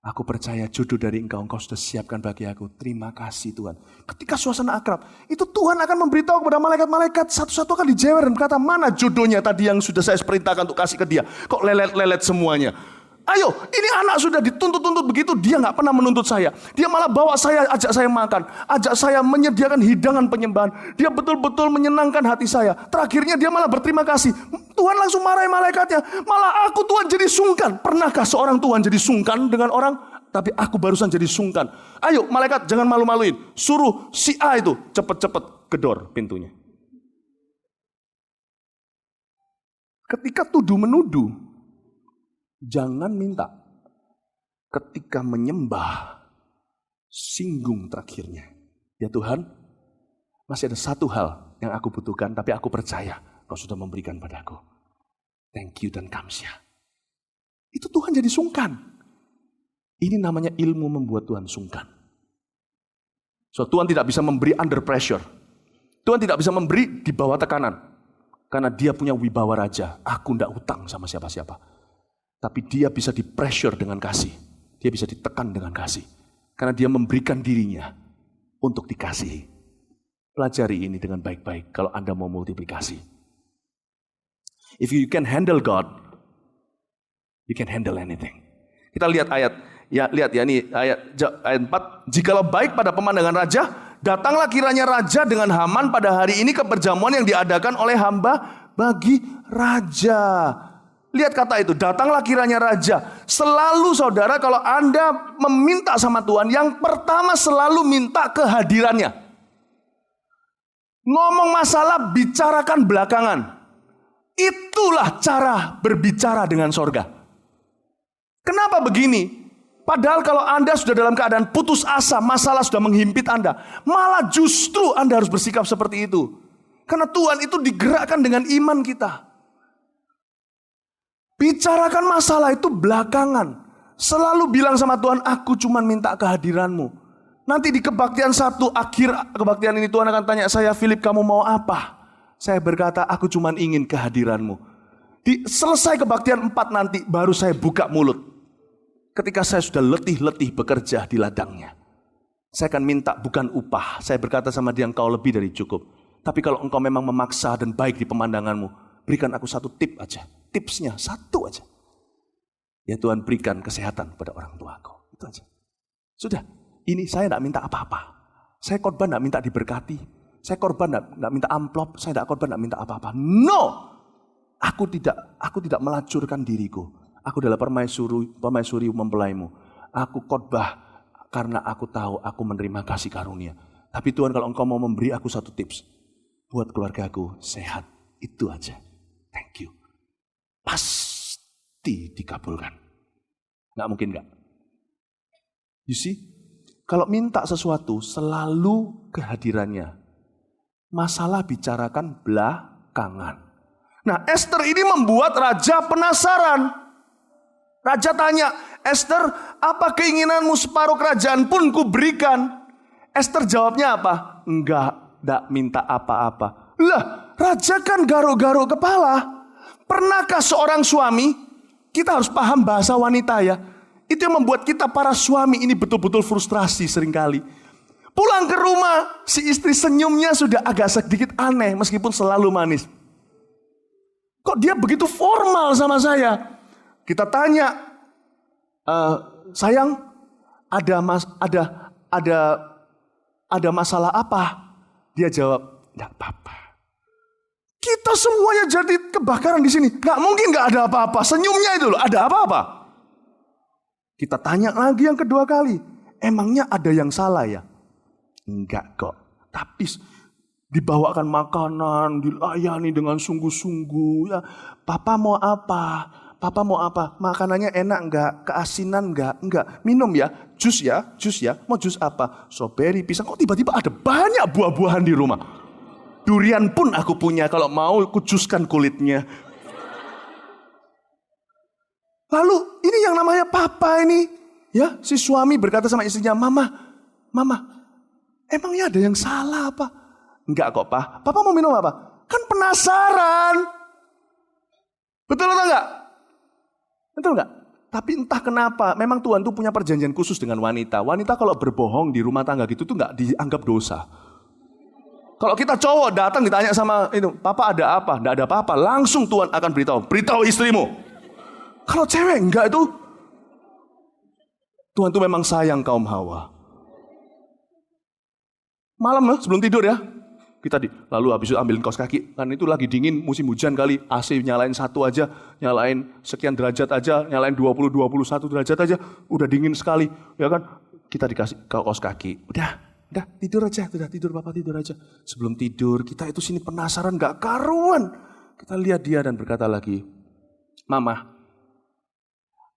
Aku percaya jodoh dari Engkau sudah siapkan bagi aku. Terima kasih Tuhan. Ketika suasana akrab, itu Tuhan akan memberitahu kepada malaikat-malaikat. Satu-satu akan dijewer dan berkata, mana jodohnya tadi yang sudah saya perintahkan untuk kasih ke dia. Kok lelet-lelet semuanya. Ayo, ini anak sudah dituntut-tuntut begitu, dia gak pernah menuntut saya. Dia malah bawa saya, ajak saya makan. Ajak saya menyediakan hidangan penyembahan. Dia betul-betul menyenangkan hati saya. Terakhirnya dia malah berterima kasih. Tuhan langsung marahi malaikatnya. Malah aku Tuhan jadi sungkan. Pernahkah seorang Tuhan jadi sungkan dengan orang? Tapi aku barusan jadi sungkan. Ayo malaikat jangan malu-maluin. Suruh si A itu cepet-cepet gedor pintunya. Ketika tuduh menuduh, jangan minta. Ketika menyembah, singgung terakhirnya. Ya Tuhan, masih ada satu hal yang aku butuhkan, tapi aku percaya Kau sudah memberikan padaku. Thank you dan kamsya. Itu Tuhan jadi sungkan. Ini namanya ilmu membuat Tuhan sungkan. So, Tuhan tidak bisa memberi under pressure. Tuhan tidak bisa memberi di bawah tekanan. Karena dia punya wibawa raja. Aku tidak hutang sama siapa-siapa. Tapi dia bisa di pressure dengan kasih. Dia bisa ditekan dengan kasih. Karena dia memberikan dirinya untuk dikasihi. Pelajari ini dengan baik-baik kalau Anda mau multiplikasi. If you can handle God, you can handle anything. Kita lihat ayat, ya lihat ya ini ayat 4. Jikalau baik pada pemandangan raja, datanglah kiranya raja dengan Haman pada hari ini ke perjamuan yang diadakan oleh hamba bagi raja. Lihat kata itu, datanglah kiranya raja. Selalu saudara kalau Anda meminta sama Tuhan, yang pertama selalu minta kehadirannya. Ngomong masalah, bicarakan belakangan. Itulah cara berbicara dengan sorga. Kenapa begini? Padahal kalau Anda sudah dalam keadaan putus asa, masalah sudah menghimpit Anda, malah justru Anda harus bersikap seperti itu. Karena Tuhan itu digerakkan dengan iman kita. Bicarakan masalah itu belakangan. Selalu bilang sama Tuhan, aku cuma minta kehadiranmu. Nanti di kebaktian 1, akhir kebaktian ini Tuhan akan tanya saya, Philip kamu mau apa? Saya berkata, aku cuma ingin kehadiranmu. Di selesai kebaktian 4 nanti, baru saya buka mulut. Ketika saya sudah letih-letih bekerja di ladangnya. Saya akan minta bukan upah. Saya berkata sama dia, engkau lebih dari cukup. Tapi kalau engkau memang memaksa dan baik di pemandanganmu, berikan aku satu tip aja. Tipsnya satu aja. Ya Tuhan berikan kesehatan pada orang tuaku. Itu aja. Sudah. Ini saya tidak minta apa-apa. Saya korban tidak minta diberkati. Saya korban tidak minta amplop. Saya tidak korban tidak minta apa-apa. No. Aku tidak melacurkan diriku. Aku adalah permaisuri mempelaimu. Aku khotbah karena aku tahu aku menerima kasih karunia. Tapi Tuhan kalau engkau mau memberi aku satu tips. Buat keluargaku sehat. Itu aja. Thank you. Pasti dikabulkan. Nggak mungkin nggak. You see? Kalau minta sesuatu selalu kehadirannya. Masalah bicarakan belakangan. Nah Esther ini membuat raja penasaran. Raja tanya, Esther apa keinginanmu separuh kerajaan pun kuberikan. Esther jawabnya apa? Enggak minta apa-apa. Lah raja kan garuk-garuk kepala. Pernahkah seorang suami, kita harus paham bahasa wanita ya. Itu yang membuat kita para suami ini betul-betul frustrasi seringkali. Pulang ke rumah, si istri senyumnya sudah agak sedikit aneh meskipun selalu manis. Kok dia begitu formal sama saya? Kita tanya, sayang, ada ada masalah apa? Dia jawab, enggak apa-apa. Kita semuanya jadi kebakaran di sini. Enggak mungkin enggak ada apa-apa. Senyumnya itu loh, ada apa-apa? Kita tanya lagi yang kedua kali. Emangnya ada yang salah ya? Enggak kok. Tapi dibawakan makanan, dilayani dengan sungguh-sungguh. Ya, Papa mau apa? Papa mau apa? Makanannya enak enggak? Keasinan enggak? Enggak. Minum ya? Jus ya? Jus ya? Mau jus apa? Strawberry, pisang. Kok tiba-tiba ada banyak buah-buahan di rumah? Durian pun aku punya. Kalau mau kujuskan kulitnya. Lalu ini yang namanya papa ini. Ya, si suami berkata sama istrinya, Mama, emangnya ada yang salah apa? Enggak kok, Pak. Papa mau minum apa? Kan penasaran. Betul atau enggak? Betul enggak? Tapi entah kenapa, memang Tuhan tuh punya perjanjian khusus dengan wanita. Wanita kalau berbohong di rumah tangga gitu tuh enggak dianggap dosa. Kalau kita cowok datang ditanya sama itu, Papa ada apa? Enggak ada apa-apa. Langsung Tuhan akan beritahu istrimu. Kalau cewek enggak itu, Tuhan tuh memang sayang kaum Hawa. Malam sebelum tidur ya, lalu habis itu ambilin kaos kaki, kan itu lagi dingin, musim hujan kali, AC nyalain 1 aja, nyalain sekian derajat aja, nyalain 20, 21 derajat aja, udah dingin sekali, ya kan? Kita dikasih kaos kaki, udah tidur aja, udah tidur Papa tidur aja. Sebelum tidur kita itu sini penasaran gak karuan, kita lihat dia dan berkata lagi, Mama,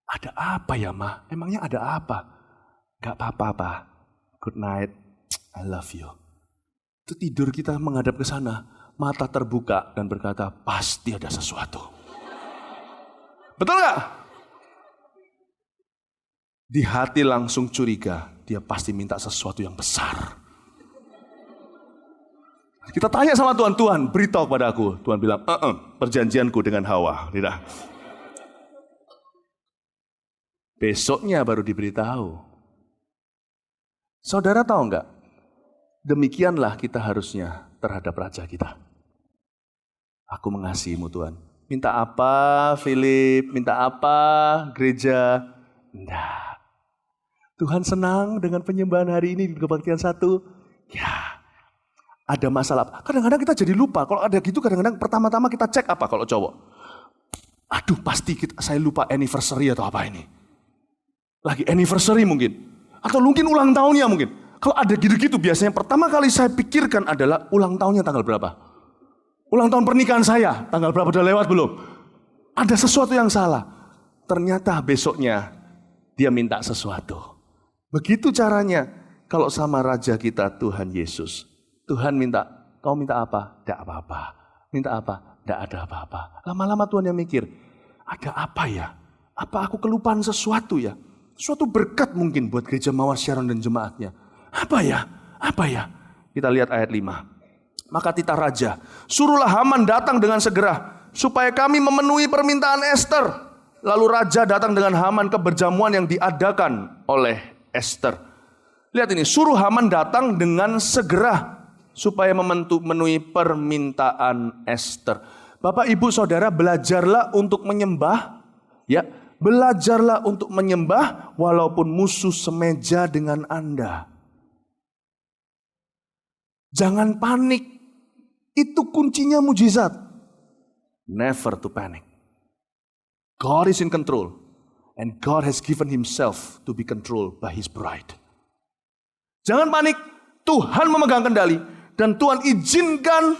ada apa ya Ma? Emangnya ada apa? Gak apa-apa, good night, I love you. Itu tidur kita menghadap ke sana, mata terbuka dan berkata, pasti ada sesuatu. Betul gak? Di hati langsung curiga, dia pasti minta sesuatu yang besar. Kita tanya sama Tuhan, Tuhan beritahu pada aku. Tuhan bilang, perjanjianku dengan Hawa. Tidak. Besoknya baru diberitahu. Saudara tahu enggak? Demikianlah kita harusnya terhadap raja kita. Aku mengasihimu Tuhan. Minta apa Philip? Minta apa gereja? Enggak. Tuhan senang dengan penyembahan hari ini di kebaktian 1. Ya, ada masalah. Kadang-kadang kita jadi lupa. Kalau ada gitu kadang-kadang pertama-tama kita cek apa kalau cowok. Aduh pasti saya lupa anniversary atau apa ini. Lagi anniversary mungkin. Atau mungkin ulang tahunnya mungkin. Kalau ada gitu-gitu biasanya pertama kali saya pikirkan adalah ulang tahunnya tanggal berapa. Ulang tahun pernikahan saya tanggal berapa, udah lewat belum. Ada sesuatu yang salah. Ternyata besoknya dia minta sesuatu. Begitu caranya kalau sama raja kita Tuhan Yesus. Tuhan minta, kau minta apa? Tidak apa-apa. Minta apa? Tidak ada apa-apa. Lama-lama Tuhan yang mikir, ada apa ya? Apa aku kelupaan sesuatu ya? Suatu berkat mungkin buat gereja Mawar Sharon dan jemaatnya. Apa ya? Apa ya? Kita lihat ayat 5. Maka titah raja, suruhlah Haman datang dengan segera, supaya kami memenuhi permintaan Esther. Lalu raja datang dengan Haman ke berjamuan yang diadakan oleh Esther. Lihat ini, suruh Haman datang dengan segera, supaya memenuhi permintaan Esther. Bapak, Ibu, Saudara, belajarlah untuk menyembah, ya. Belajarlah untuk menyembah walaupun musuh semeja dengan Anda. Jangan panik. Itu kuncinya mujizat. Never to panic. God is in control. And God has given himself to be controlled by his bride. Jangan panik. Tuhan memegang kendali. Dan Tuhan izinkan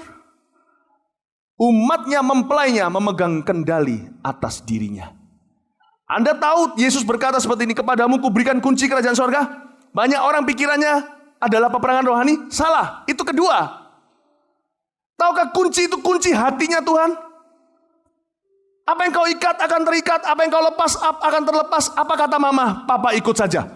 umatnya, mempelainya memegang kendali atas dirinya. Anda tahu Yesus berkata seperti ini, kepadamu kuberikan kunci kerajaan sorga. Banyak orang pikirannya adalah peperangan rohani. Salah, itu kedua. Tahukah kunci itu kunci hatinya Tuhan? Apa yang kau ikat akan terikat, apa yang kau lepas akan terlepas. Apa kata mama? Papa ikut saja.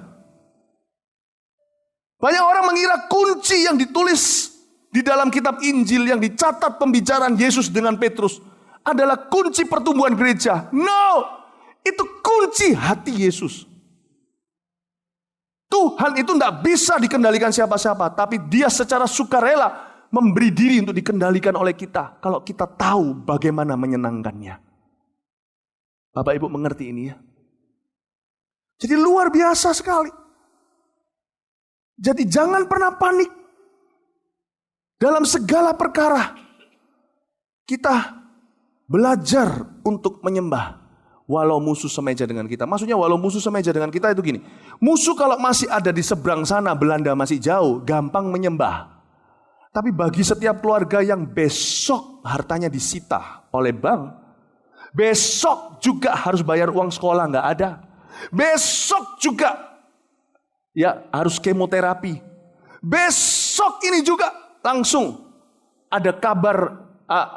Banyak orang mengira kunci yang ditulis di dalam kitab Injil yang dicatat pembicaraan Yesus dengan Petrus adalah kunci pertumbuhan gereja. No! Itu kunci hati Yesus. Tuhan itu tidak bisa dikendalikan siapa-siapa, tapi dia secara sukarela memberi diri untuk dikendalikan oleh kita. Kalau kita tahu bagaimana menyenangkannya. Bapak Ibu mengerti ini ya. Jadi luar biasa sekali. Jadi jangan pernah panik. Dalam segala perkara kita belajar untuk menyembah walau musuh semeja dengan kita. Maksudnya walau musuh semeja dengan kita itu gini. Musuh kalau masih ada di seberang sana, Belanda masih jauh, gampang menyembah. Tapi bagi setiap keluarga yang besok hartanya disita oleh bank, besok juga harus bayar uang sekolah, nggak ada. Besok juga ya harus kemoterapi. Besok ini juga langsung ada kabar,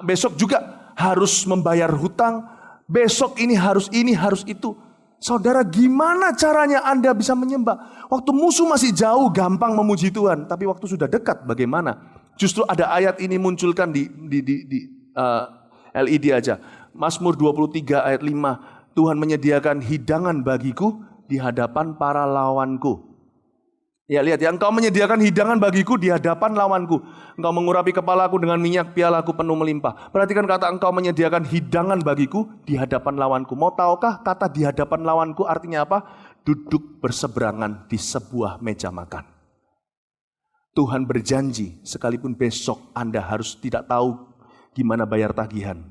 besok juga harus membayar hutang. Besok ini, harus itu. Saudara, gimana caranya Anda bisa menyembah? Waktu musuh masih jauh, gampang memuji Tuhan. Tapi waktu sudah dekat, bagaimana? Justru ada ayat ini munculkan di LED aja. Mazmur 23 ayat 5. Tuhan menyediakan hidangan bagiku di hadapan para lawanku. Ya lihat ya, engkau menyediakan hidangan bagiku di hadapan lawanku. Engkau mengurapi kepalaku dengan minyak, pialaku penuh melimpah. Perhatikan kata engkau menyediakan hidangan bagiku di hadapan lawanku. Mau tahukah kata di hadapan lawanku artinya apa? Duduk berseberangan di sebuah meja makan. Tuhan berjanji sekalipun besok Anda harus tidak tahu gimana bayar tagihan.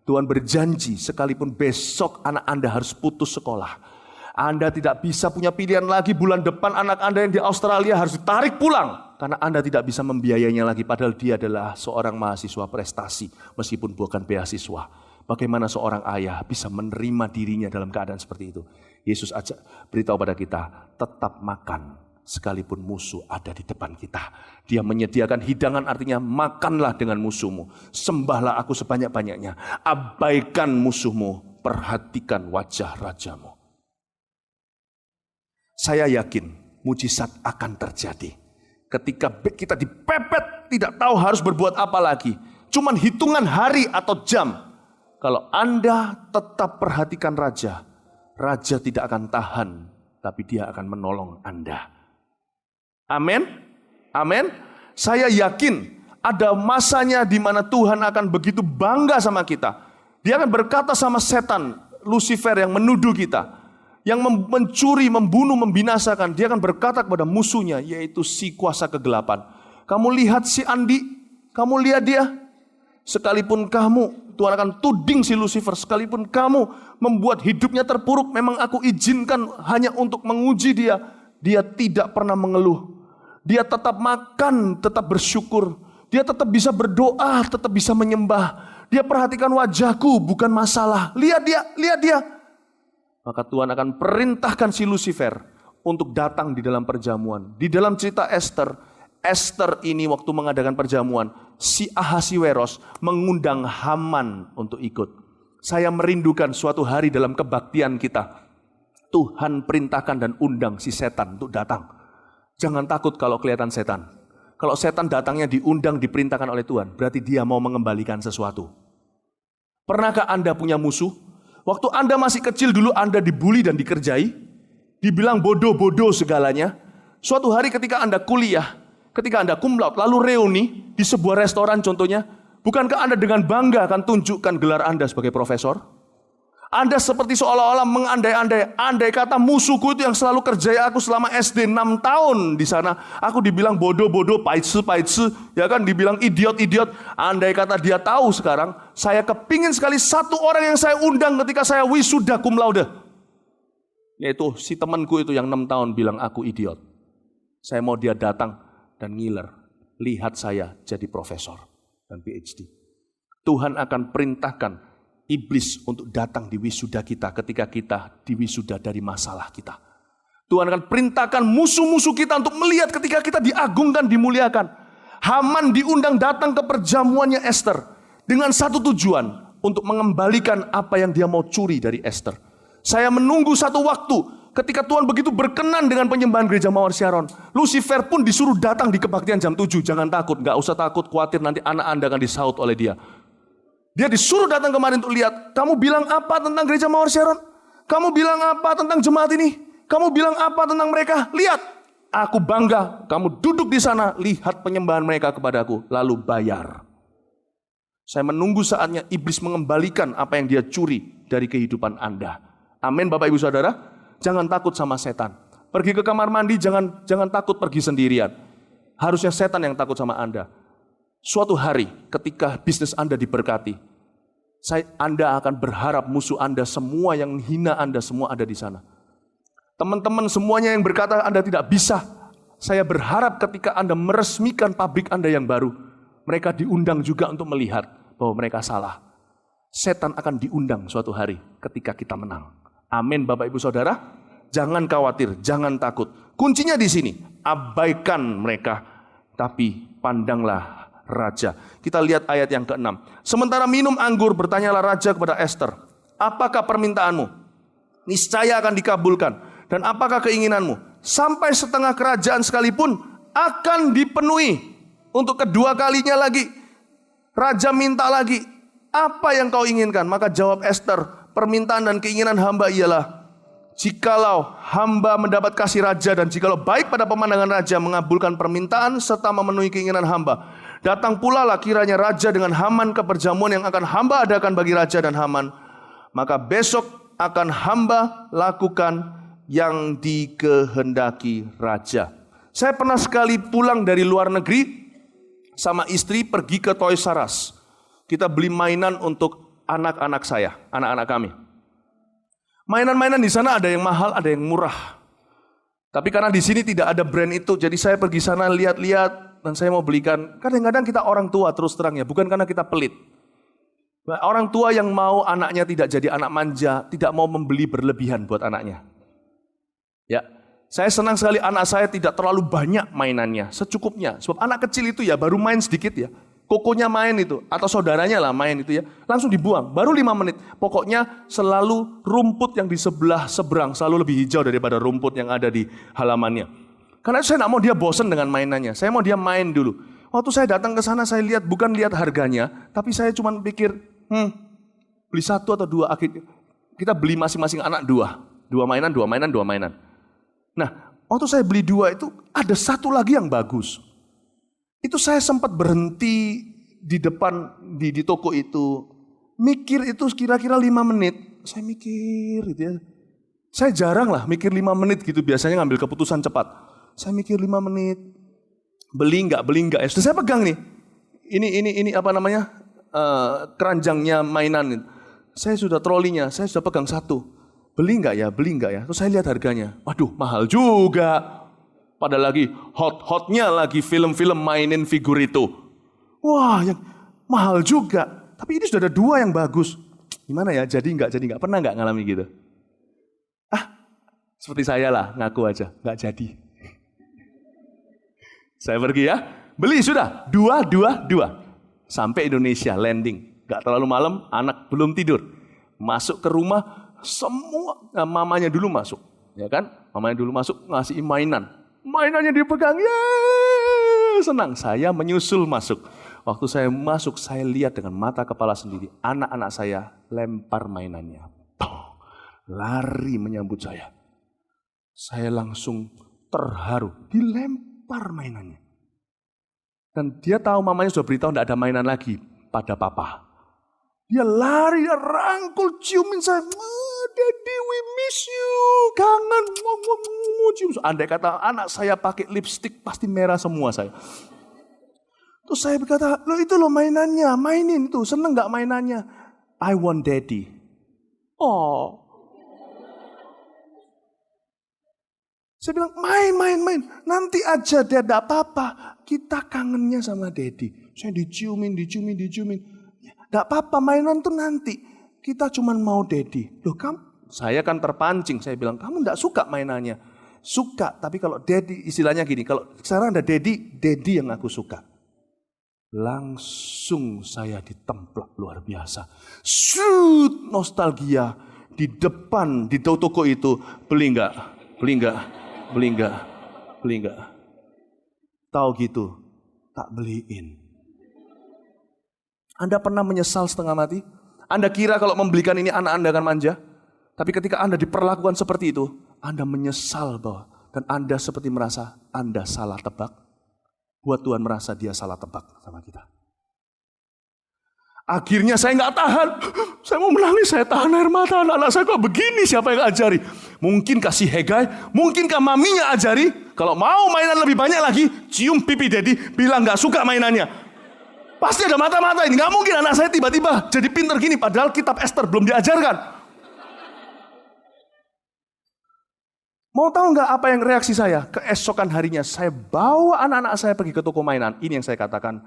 Tuhan berjanji sekalipun besok anak Anda harus putus sekolah. Anda tidak bisa punya pilihan lagi, bulan depan anak Anda yang di Australia harus ditarik pulang. Karena Anda tidak bisa membiayainya lagi, padahal dia adalah seorang mahasiswa prestasi meskipun bukan beasiswa. Bagaimana seorang ayah bisa menerima dirinya dalam keadaan seperti itu? Yesus ajak beritahu pada kita, tetap makan sekalipun musuh ada di depan kita. Dia menyediakan hidangan, artinya makanlah dengan musuhmu. Sembahlah aku sebanyak-banyaknya. Abaikan musuhmu, perhatikan wajah rajamu. Saya yakin mujizat akan terjadi. Ketika kita dipepet, tidak tahu harus berbuat apa lagi. Cuman hitungan hari atau jam. Kalau Anda tetap perhatikan raja, raja tidak akan tahan, tapi dia akan menolong Anda. Amin. Amin. Saya yakin ada masanya di mana Tuhan akan begitu bangga sama kita. Dia akan berkata sama setan, Lucifer yang menuduh kita, yang mencuri, membunuh, membinasakan. Dia akan berkata kepada musuhnya, yaitu si kuasa kegelapan. Kamu lihat si Andi, kamu lihat dia. Sekalipun kamu, Tuhan akan tuding si Lucifer, sekalipun kamu membuat hidupnya terpuruk, memang aku izinkan hanya untuk menguji dia. Dia tidak pernah mengeluh. Dia tetap makan, tetap bersyukur. Dia tetap bisa berdoa, tetap bisa menyembah. Dia perhatikan wajahku, bukan masalah. Lihat dia. Maka Tuhan akan perintahkan si Lucifer untuk datang di dalam perjamuan. Di dalam cerita Esther ini waktu mengadakan perjamuan, si Ahasiweros mengundang Haman untuk ikut. Saya merindukan suatu hari dalam kebaktian kita, Tuhan perintahkan dan undang si setan untuk datang. Jangan takut kalau kelihatan setan. Kalau setan datangnya diundang, diperintahkan oleh Tuhan, berarti dia mau mengembalikan sesuatu. Pernahkah Anda punya musuh? Waktu Anda masih kecil dulu Anda dibully dan dikerjai, dibilang bodoh-bodoh segalanya. Suatu hari ketika Anda kuliah, ketika Anda cum laude, lalu reuni di sebuah restoran contohnya, bukankah Anda dengan bangga akan tunjukkan gelar Anda sebagai profesor? Anda seperti seolah-olah mengandai-andai, andai kata musuhku itu yang selalu kerjai aku selama SD 6 tahun di sana, aku dibilang bodoh-bodoh, paitsu, ya kan, dibilang idiot. Andai kata dia tahu sekarang, saya kepingin sekali satu orang yang saya undang ketika saya wisuda cum laude. Yaitu si temanku itu yang 6 tahun bilang aku idiot. Saya mau dia datang dan ngiler, lihat saya jadi profesor dan PhD. Tuhan akan perintahkan iblis untuk datang di wisuda kita ketika kita diwisuda dari masalah kita. Tuhan akan perintahkan musuh-musuh kita untuk melihat ketika kita diagungkan, dimuliakan. Haman diundang datang ke perjamuannya Esther dengan satu tujuan, untuk mengembalikan apa yang dia mau curi dari Esther. Saya menunggu satu waktu ketika Tuhan begitu berkenan dengan penyembahan gereja Mawar Syaron. Lucifer pun disuruh datang di kebaktian jam 7. Jangan takut, gak usah takut, khawatir nanti anak Anda akan disaut oleh dia. Dia disuruh datang kemarin untuk lihat, kamu bilang apa tentang gereja Mawar Syaron? Kamu bilang apa tentang jemaat ini? Kamu bilang apa tentang mereka? Lihat, aku bangga, kamu duduk di sana, lihat penyembahan mereka kepadaku, lalu bayar. Saya menunggu saatnya iblis mengembalikan apa yang dia curi dari kehidupan Anda. Amin Bapak Ibu Saudara. Jangan takut sama setan. Pergi ke kamar mandi, jangan takut pergi sendirian. Harusnya setan yang takut sama Anda. Suatu hari ketika bisnis Anda diberkati, Anda akan berharap musuh Anda semua yang hina Anda semua ada di sana. Teman-teman semuanya yang berkata Anda tidak bisa, saya berharap ketika Anda meresmikan pabrik Anda yang baru, mereka diundang juga untuk melihat bahwa mereka salah. Setan akan diundang suatu hari ketika kita menang. Amin Bapak Ibu Saudara. Jangan khawatir, jangan takut. Kuncinya di sini, abaikan mereka, tapi pandanglah raja. Kita lihat ayat yang ke-6. Sementara minum anggur, bertanyalah raja kepada Ester, apakah permintaanmu? Niscaya akan dikabulkan. Dan apakah keinginanmu? Sampai setengah kerajaan sekalipun akan dipenuhi. Untuk kedua kalinya lagi, raja minta lagi, apa yang kau inginkan? Maka jawab Ester, permintaan dan keinginan hamba ialah, jikalau hamba mendapat kasih raja dan jikalau baik pada pemandangan raja mengabulkan permintaan serta memenuhi keinginan hamba, datang pula lah kiranya raja dengan Haman ke perjamuan yang akan hamba adakan bagi raja dan Haman. Maka besok akan hamba lakukan yang dikehendaki raja. Saya pernah sekali pulang dari luar negeri sama istri pergi ke Toys R Us. Kita beli mainan untuk anak-anak saya, anak-anak kami. Mainan-mainan di sana ada yang mahal, ada yang murah. Tapi karena di sini tidak ada brand itu, jadi saya pergi sana lihat-lihat dan saya mau belikan. Kadang-kadang kita orang tua terus terang ya, bukan karena kita pelit. Orang tua yang mau anaknya tidak jadi anak manja, tidak mau membeli berlebihan buat anaknya. Ya, saya senang sekali anak saya tidak terlalu banyak mainannya, secukupnya. Sebab anak kecil itu ya baru main sedikit ya. Kokonya main itu, atau saudaranya lah main itu ya, langsung dibuang, baru 5 menit. Pokoknya selalu rumput yang di sebelah seberang selalu lebih hijau daripada rumput yang ada di halamannya. Karena saya tidak mau dia bosan dengan mainannya, saya mau dia main dulu. Waktu saya datang ke sana saya lihat, bukan lihat harganya, tapi saya cuma pikir, beli 1 atau 2, kita beli masing-masing anak 2 mainan. Nah, waktu saya beli 2 itu, ada 1 lagi yang bagus. Itu saya sempat berhenti di depan di toko itu, mikir itu kira-kira 5 menit. Saya mikir gitu ya. Saya jarang lah mikir 5 menit gitu, biasanya ngambil keputusan cepat. Saya mikir 5 menit, beli enggak. Sudah saya pegang nih. Ini apa namanya? Keranjangnya mainan. Saya sudah trolinya, saya sudah pegang 1. Beli enggak ya? Terus saya lihat harganya. Waduh, mahal juga. Padahal lagi hot-hotnya lagi film-film mainin figur itu. Wah, yang mahal juga. Tapi ini sudah ada 2 yang bagus. Gimana ya? Jadi enggak? Pernah enggak ngalami gitu? Seperti saya lah, ngaku aja. Enggak jadi. Saya pergi ya. Beli sudah. 2. Sampai Indonesia, landing. Enggak terlalu malam, anak belum tidur. Masuk ke rumah, semua mamanya dulu masuk. Ya kan? Mamanya dulu masuk, ngasih mainan. Mainannya dipegang, senang. Saya menyusul masuk. Waktu saya masuk, saya lihat dengan mata kepala sendiri. Anak-anak saya lempar mainannya. Lari menyambut saya. Saya langsung terharu. Dilempar mainannya. Dan dia tahu mamanya sudah beritahu tidak ada mainan lagi pada papa. Dia lari, dia rangkul, ciumin saya. Daddy, we miss you. Kangen. Cium. Andai kata anak saya pakai lipstik, pasti merah semua saya. Terus saya berkata, loh mainannya, mainin itu. Seneng gak mainannya? I want daddy. Oh. Saya bilang, main. Nanti aja, dia gak apa-apa. Kita kangennya sama daddy. Saya diciumin. Gak apa-apa, mainan tuh nanti. Kita cuma mau daddy. Loh saya kan terpancing. Saya bilang, kamu gak suka mainannya. Suka, tapi kalau daddy, istilahnya gini. Kalau sekarang ada daddy yang aku suka. Langsung saya ditemplak luar biasa. Shoot, nostalgia. Di depan, di toko itu. Beli enggak. Tahu gitu, tak beliin. Anda pernah menyesal setengah mati? Anda kira kalau membelikan ini anak Anda akan manja? Tapi ketika Anda diperlakukan seperti itu, Anda menyesal bahwa dan Anda seperti merasa Anda salah tebak. Buat Tuhan merasa dia salah tebak sama kita. Akhirnya saya nggak tahan. Saya mau menangis, saya tahan air mata. Anak-anak saya kok begini, siapa yang ajari? Mungkin kasih Hegai, mungkinkah maminya ajari? Kalau mau mainan lebih banyak lagi, cium pipi daddy, bilang nggak suka mainannya. Pasti ada mata-mata ini. Gak mungkin anak saya tiba-tiba jadi pinter gini. Padahal kitab Ester belum diajarkan. Mau tahu nggak apa yang reaksi saya? Keesokan harinya saya bawa anak-anak saya pergi ke toko mainan. Ini yang saya katakan.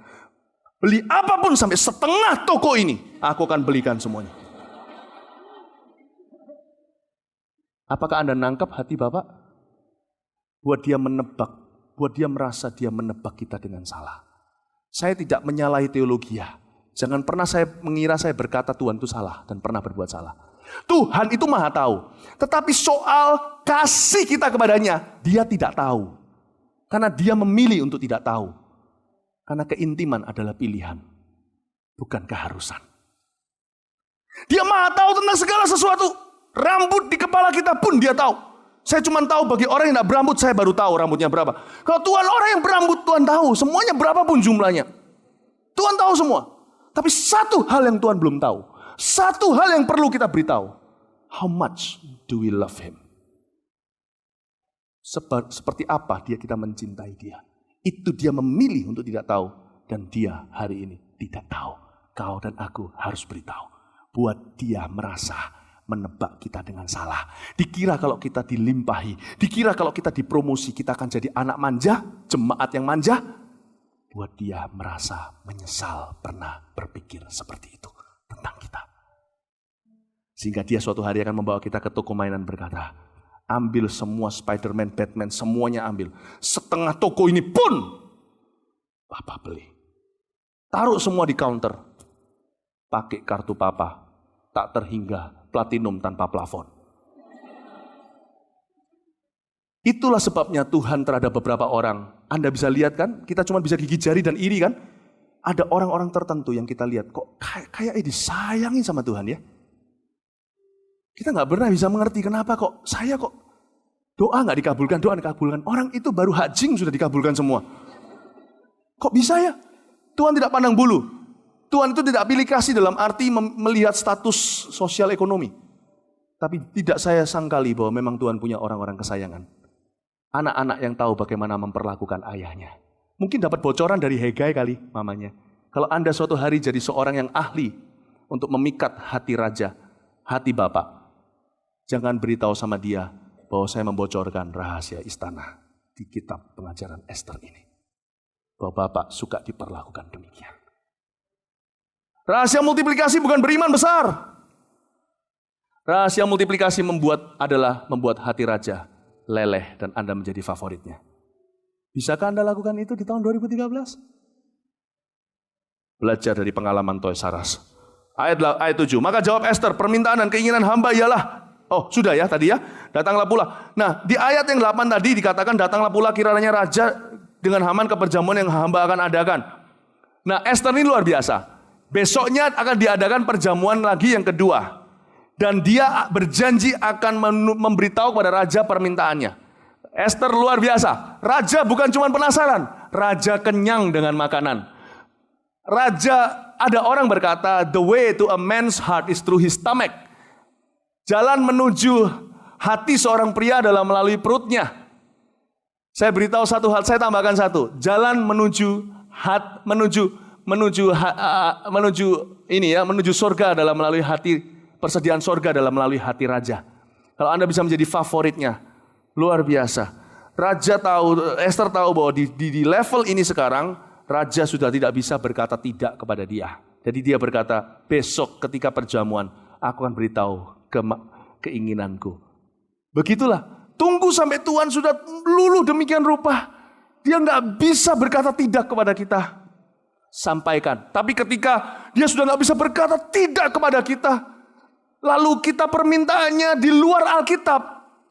Beli apapun sampai setengah toko ini. Aku akan belikan semuanya. Apakah Anda nangkap hati Bapak? Buat dia menebak. Buat dia merasa dia menebak kita dengan salah. Saya tidak menyalahi teologi ya. Jangan pernah saya mengira saya berkata Tuhan itu salah dan pernah berbuat salah. Tuhan itu maha tahu. Tetapi soal kasih kita kepadanya, dia tidak tahu. Karena dia memilih untuk tidak tahu. Karena keintiman adalah pilihan, bukan keharusan. Dia maha tahu tentang segala sesuatu. Rambut di kepala kita pun dia tahu. Saya cuma tahu bagi orang yang tidak berambut, saya baru tahu rambutnya berapa. Kalau Tuhan orang yang berambut, Tuhan tahu. Semuanya berapapun jumlahnya. Tuhan tahu semua. Tapi satu hal yang Tuhan belum tahu. Satu hal yang perlu kita beritahu. How much do we love him? Seperti apa kita mencintai dia. Itu dia memilih untuk tidak tahu. Dan dia hari ini tidak tahu. Kau dan aku harus beritahu. Buat dia merasa menebak kita dengan salah. Dikira kalau kita dilimpahi. Dikira kalau kita dipromosi kita akan jadi anak manja. Jemaat yang manja. Buat dia merasa menyesal pernah berpikir seperti itu tentang kita. Sehingga dia suatu hari akan membawa kita ke toko mainan berkata, ambil semua Spider-Man, Batman, semuanya ambil. Setengah toko ini pun Papa beli. Taruh semua di counter. Pakai kartu Papa. Tak terhingga, platinum tanpa plafon. Itulah sebabnya Tuhan terhadap beberapa orang. Anda bisa lihat kan, kita cuma bisa gigit jari dan iri kan. Ada orang-orang tertentu yang kita lihat, kok kayak disayangi sama Tuhan ya. Kita nggak pernah bisa mengerti kenapa kok saya kok doa nggak dikabulkan, doa dikabulkan. Orang itu baru hajing sudah dikabulkan semua. Kok bisa ya? Tuhan tidak pandang bulu. Tuhan itu tidak pilih kasih dalam arti melihat status sosial ekonomi. Tapi tidak saya sangkali bahwa memang Tuhan punya orang-orang kesayangan. Anak-anak yang tahu bagaimana memperlakukan ayahnya. Mungkin dapat bocoran dari Hegai kali mamanya. Kalau Anda suatu hari jadi seorang yang ahli untuk memikat hati raja, hati bapak. Jangan beritahu sama dia bahwa saya membocorkan rahasia istana di kitab pengajaran Ester ini. Bahwa Bapak suka diperlakukan demikian. Rahasia multiplikasi bukan beriman besar. Rahasia multiplikasi adalah membuat hati raja leleh dan Anda menjadi favoritnya. Bisakah Anda lakukan itu di tahun 2013? Belajar dari pengalaman Toys R Us. Ayat 7. Maka jawab Ester, permintaan dan keinginan hamba ialah. Oh sudah ya tadi ya, datanglah pula. Nah di ayat yang 8 tadi dikatakan datanglah pula kiranya raja dengan Haman ke perjamuan yang hamba akan adakan. Nah Ester ini luar biasa. Besoknya akan diadakan perjamuan lagi yang kedua. Dan dia berjanji akan memberitahu kepada raja permintaannya. Ester luar biasa. Raja bukan cuma penasaran, raja kenyang dengan makanan. Raja, ada orang berkata, the way to a man's heart is through his stomach. Jalan menuju hati seorang pria adalah melalui perutnya. Saya beritahu satu hal, saya tambahkan satu. Jalan menuju surga adalah melalui hati, persediaan surga adalah melalui hati raja. Kalau Anda bisa menjadi favoritnya, luar biasa. Ester tahu bahwa di level ini sekarang, raja sudah tidak bisa berkata tidak kepada dia. Jadi dia berkata, besok ketika perjamuan, aku akan beritahu keinginanku. Begitulah. Tunggu sampai Tuhan sudah luluh demikian rupa. Dia nggak bisa berkata tidak kepada kita. Sampaikan. Tapi ketika dia sudah nggak bisa berkata tidak kepada kita, lalu kita permintaannya di luar Alkitab.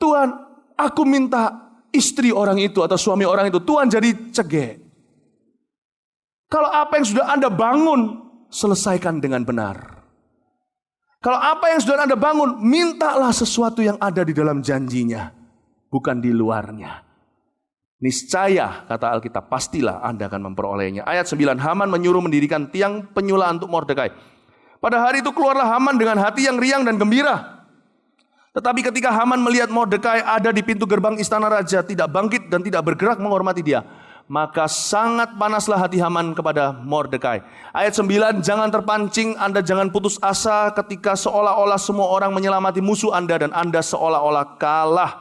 Tuhan, aku minta istri orang itu atau suami orang itu. Tuhan jadi cegek. Kalau apa yang sudah Anda bangun, selesaikan dengan benar. Kalau apa yang sudah Anda bangun, mintalah sesuatu yang ada di dalam janjinya, bukan di luarnya. Niscaya, kata Alkitab, pastilah Anda akan memperolehnya. Ayat 9, Haman menyuruh mendirikan tiang penyulaan untuk Mordekai. Pada hari itu keluarlah Haman dengan hati yang riang dan gembira. Tetapi ketika Haman melihat Mordekai ada di pintu gerbang istana raja, tidak bangkit dan tidak bergerak menghormati dia, maka sangat panaslah hati Haman kepada Mordekai. Ayat 9, jangan terpancing, Anda jangan putus asa ketika seolah-olah semua orang menyelamati musuh Anda dan Anda seolah-olah kalah.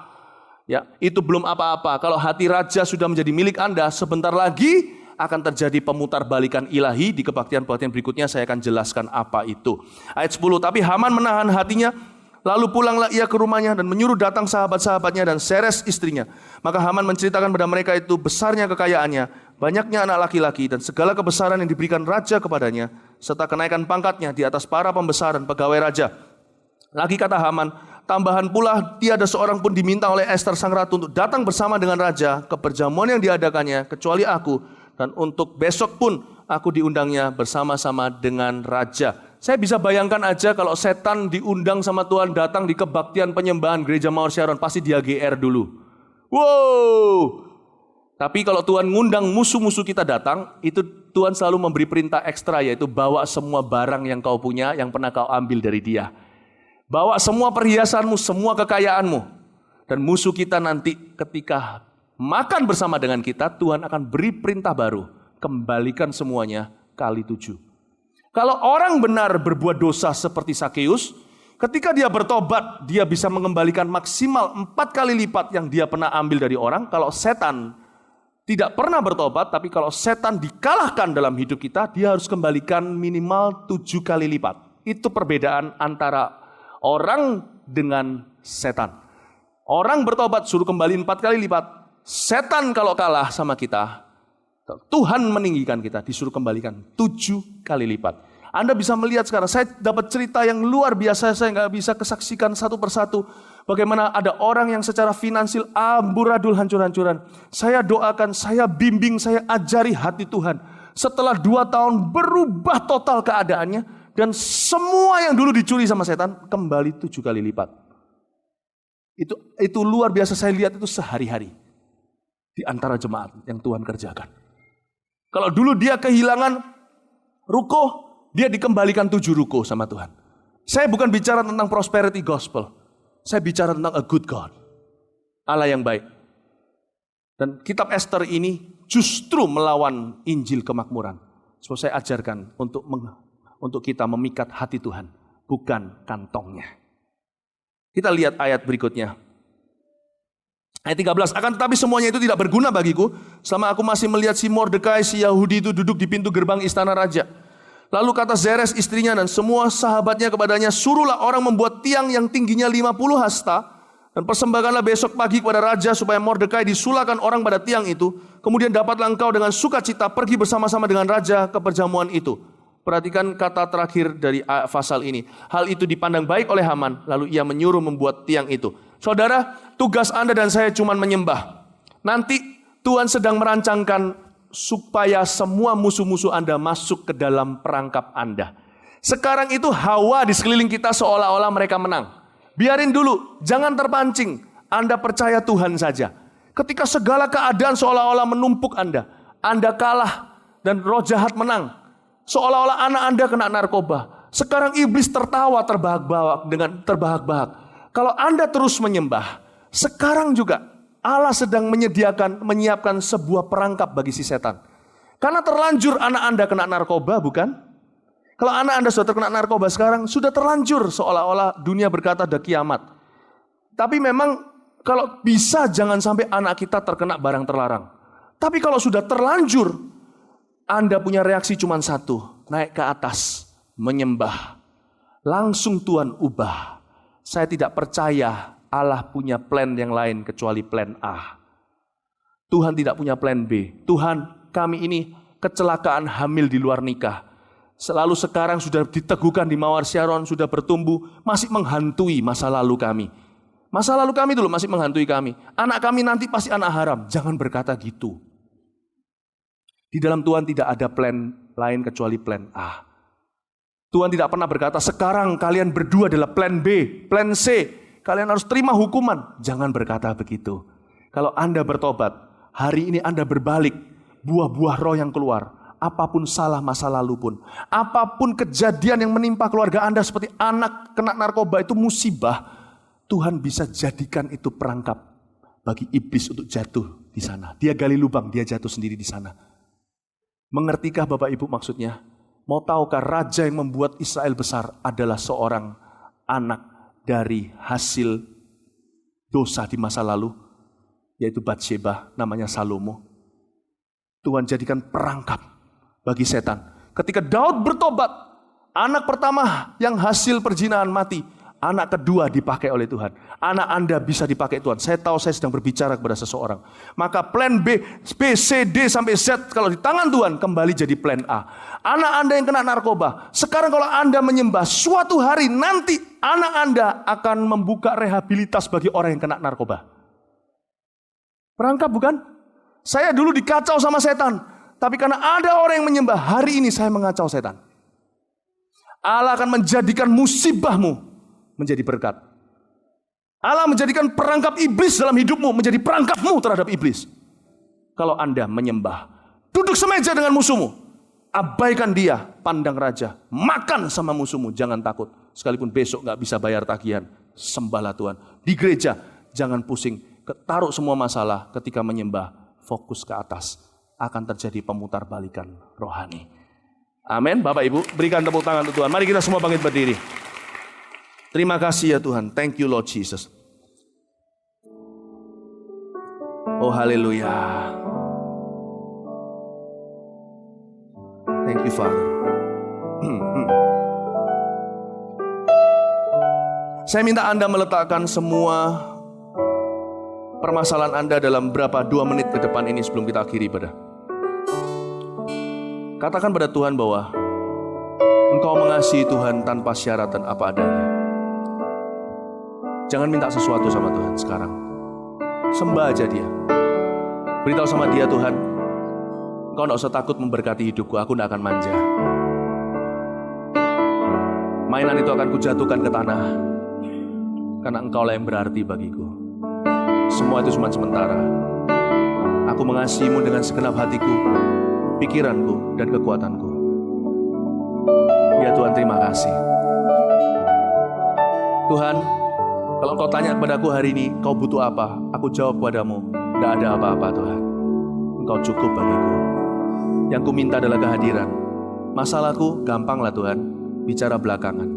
Ya, itu belum apa-apa. Kalau hati raja sudah menjadi milik Anda, sebentar lagi akan terjadi pemutarbalikan ilahi. Di kebaktian-kebaktian berikutnya saya akan jelaskan apa itu. Ayat 10, tapi Haman menahan hatinya, lalu pulanglah ia ke rumahnya dan menyuruh datang sahabat-sahabatnya dan Zeres istrinya. Maka Haman menceritakan pada mereka itu besarnya kekayaannya, banyaknya anak laki-laki dan segala kebesaran yang diberikan raja kepadanya, serta kenaikan pangkatnya di atas para pembesar dan pegawai raja. Lagi kata Haman, tambahan pula tiada seorang pun diminta oleh Ester sang ratu untuk datang bersama dengan raja ke perjamuan yang diadakannya, kecuali aku, dan untuk besok pun aku diundangnya bersama-sama dengan raja. Saya bisa bayangkan aja kalau setan diundang sama Tuhan datang di kebaktian penyembahan gereja Mawar Sharon, pasti dia GR dulu. Wow! Tapi kalau Tuhan ngundang musuh-musuh kita datang, itu Tuhan selalu memberi perintah ekstra, yaitu bawa semua barang yang kau punya, yang pernah kau ambil dari dia. Bawa semua perhiasanmu, semua kekayaanmu. Dan musuh kita nanti ketika makan bersama dengan kita, Tuhan akan beri perintah baru. Kembalikan semuanya kali 7. Kalau orang benar berbuat dosa seperti Sakeus, ketika dia bertobat, dia bisa mengembalikan maksimal 4 kali lipat yang dia pernah ambil dari orang. Kalau setan tidak pernah bertobat, tapi kalau setan dikalahkan dalam hidup kita, dia harus kembalikan minimal 7 kali lipat. Itu perbedaan antara orang dengan setan. Orang bertobat suruh kembali 4 kali lipat. Setan kalau kalah sama kita, Tuhan meninggikan kita, disuruh kembalikan 7 kali lipat. Anda bisa melihat sekarang, saya dapat cerita yang luar biasa, saya nggak bisa kesaksikan satu persatu. Bagaimana ada orang yang secara finansial amburadul hancur-hancuran. Saya doakan, saya bimbing, saya ajari hati Tuhan. Setelah 2 tahun berubah total keadaannya. Dan semua yang dulu dicuri sama setan kembali 7 kali lipat. Itu luar biasa, saya lihat itu sehari-hari. Di antara jemaat yang Tuhan kerjakan. Kalau dulu dia kehilangan ruko, dia dikembalikan 7 ruko sama Tuhan. Saya bukan bicara tentang prosperity gospel. Saya bicara tentang a good God. Allah yang baik. Dan kitab Ester ini justru melawan Injil kemakmuran. So, saya ajarkan untuk kita memikat hati Tuhan, bukan kantongnya. Kita lihat ayat berikutnya. Ayat 13, akan tetapi semuanya itu tidak berguna bagiku, selama aku masih melihat si Mordekai, si Yahudi itu duduk di pintu gerbang istana raja. Lalu kata Zeres istrinya dan semua sahabatnya kepadanya, suruhlah orang membuat tiang yang tingginya 50 hasta, dan persembahkanlah besok pagi kepada raja supaya Mordekai disulakan orang pada tiang itu. Kemudian dapatlah engkau dengan sukacita pergi bersama-sama dengan raja ke perjamuan itu. Perhatikan kata terakhir dari pasal ini. Hal itu dipandang baik oleh Haman, lalu ia menyuruh membuat tiang itu. Saudara, tugas Anda dan saya cuma menyembah. Nanti Tuhan sedang merancangkan supaya semua musuh-musuh Anda masuk ke dalam perangkap Anda. Sekarang itu hawa di sekeliling kita seolah-olah mereka menang. Biarin dulu, jangan terpancing. Anda percaya Tuhan saja. Ketika segala keadaan seolah-olah menumpuk Anda kalah dan roh jahat menang. Seolah-olah anak Anda kena narkoba. Sekarang iblis tertawa terbahak-bahak. Kalau Anda terus menyembah, sekarang juga Allah sedang menyiapkan sebuah perangkap bagi si setan. Karena terlanjur anak Anda kena narkoba, bukan? Kalau anak Anda sudah terkena narkoba sekarang, sudah terlanjur seolah-olah dunia berkata ada kiamat. Tapi memang kalau bisa jangan sampai anak kita terkena barang terlarang. Tapi kalau sudah terlanjur, Anda punya reaksi cuma satu, naik ke atas, menyembah. Langsung Tuhan ubah. Saya tidak percaya Allah punya plan yang lain kecuali plan A. Tuhan tidak punya plan B. Tuhan, kami ini kecelakaan hamil di luar nikah. Selalu sekarang sudah diteguhkan di Mawar Sharon, sudah bertumbuh, masih menghantui masa lalu kami. Masa lalu kami dulu masih menghantui kami. Anak kami nanti pasti anak haram. Jangan berkata gitu. Di dalam Tuhan tidak ada plan lain kecuali plan A. Tuhan tidak pernah berkata, sekarang kalian berdua adalah plan B, plan C. Kalian harus terima hukuman. Jangan berkata begitu. Kalau Anda bertobat, hari ini Anda berbalik, buah-buah roh yang keluar. Apapun salah masa lalu pun. Apapun kejadian yang menimpa keluarga Anda seperti anak kena narkoba itu musibah. Tuhan bisa jadikan itu perangkap bagi iblis untuk jatuh di sana. Dia gali lubang, dia jatuh sendiri di sana. Mengertikah Bapak Ibu maksudnya? Mau tahukah raja yang membuat Israel besar adalah seorang anak dari hasil dosa di masa lalu, yaitu Batsheba, namanya Salomo. Tuhan jadikan perangkap bagi setan. Ketika Daud bertobat, anak pertama yang hasil perzinahan mati, anak kedua dipakai oleh Tuhan. Anak Anda bisa dipakai Tuhan. Saya tahu saya sedang berbicara kepada seseorang. Maka plan B, C, D sampai Z kalau di tangan Tuhan kembali jadi plan A. Anak Anda yang kena narkoba, sekarang kalau Anda menyembah, suatu hari nanti anak Anda akan membuka rehabilitas bagi orang yang kena narkoba. Perangkap bukan? Saya dulu dikacau sama setan, tapi karena ada orang yang menyembah, hari ini saya mengacau setan. Allah akan menjadikan musibahmu menjadi berkat. Allah menjadikan perangkap iblis dalam hidupmu menjadi perangkapmu terhadap iblis. Kalau Anda menyembah, duduk semeja dengan musuhmu, abaikan dia, pandang raja, makan sama musuhmu, jangan takut. Sekalipun besok gak bisa bayar tagihan, sembahlah Tuhan. Di gereja, jangan pusing, taruh semua masalah. Ketika menyembah, fokus ke atas, akan terjadi pemutarbalikan rohani. Amin. Bapak Ibu, berikan tepuk tangan untuk Tuhan. Mari kita semua bangkit berdiri. Terima kasih ya Tuhan. Thank you Lord Jesus. Oh haleluya. Thank you Father. Saya minta Anda meletakkan semua permasalahan Anda dalam berapa 2 menit ke depan ini sebelum kita akhiri ibadah. Katakan pada Tuhan bahwa engkau mengasihi Tuhan tanpa syarat dan apa adanya. Jangan minta sesuatu sama Tuhan sekarang. Sembah aja dia. Beritahu sama dia, Tuhan, engkau tidak usah takut memberkati hidupku, aku tidak akan manja. Mainan itu akan kujatuhkan ke tanah, karena engkaulah yang berarti bagiku. Semua itu cuma sementara. Aku mengasihimu dengan segenap hatiku, pikiranku, dan kekuatanku. Ya Tuhan, terima kasih. Tuhan, kalau engkau tanya kepadaku hari ini, kau butuh apa? Aku jawab padamu, tidak ada apa-apa Tuhan. Engkau cukup bagiku. Yang ku minta adalah kehadiran. Masalahku gampanglah Tuhan, bicara belakangan.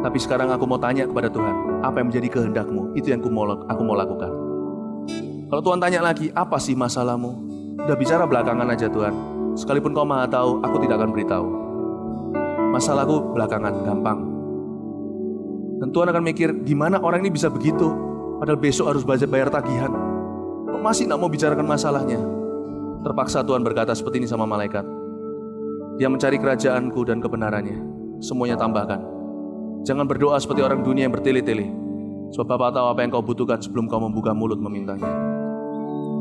Tapi sekarang aku mau tanya kepada Tuhan, apa yang menjadi kehendak-Mu? Itu yang aku mau lakukan. Kalau Tuhan tanya lagi, apa sih masalahmu? Udah bicara belakangan aja Tuhan. Sekalipun kau maha tahu, aku tidak akan beritahu. Masalahku belakangan, gampang. Dan Tuhan akan mikir, gimana orang ini bisa begitu? Padahal besok harus bayar tagihan. Kok masih tidak mau bicarakan masalahnya? Terpaksa Tuhan berkata seperti ini sama malaikat. Dia mencari kerajaanku dan kebenarannya. Semuanya tambahkan. Jangan berdoa seperti orang dunia yang bertele-tele. Sebab Bapa tahu apa yang kau butuhkan sebelum kau membuka mulut memintanya.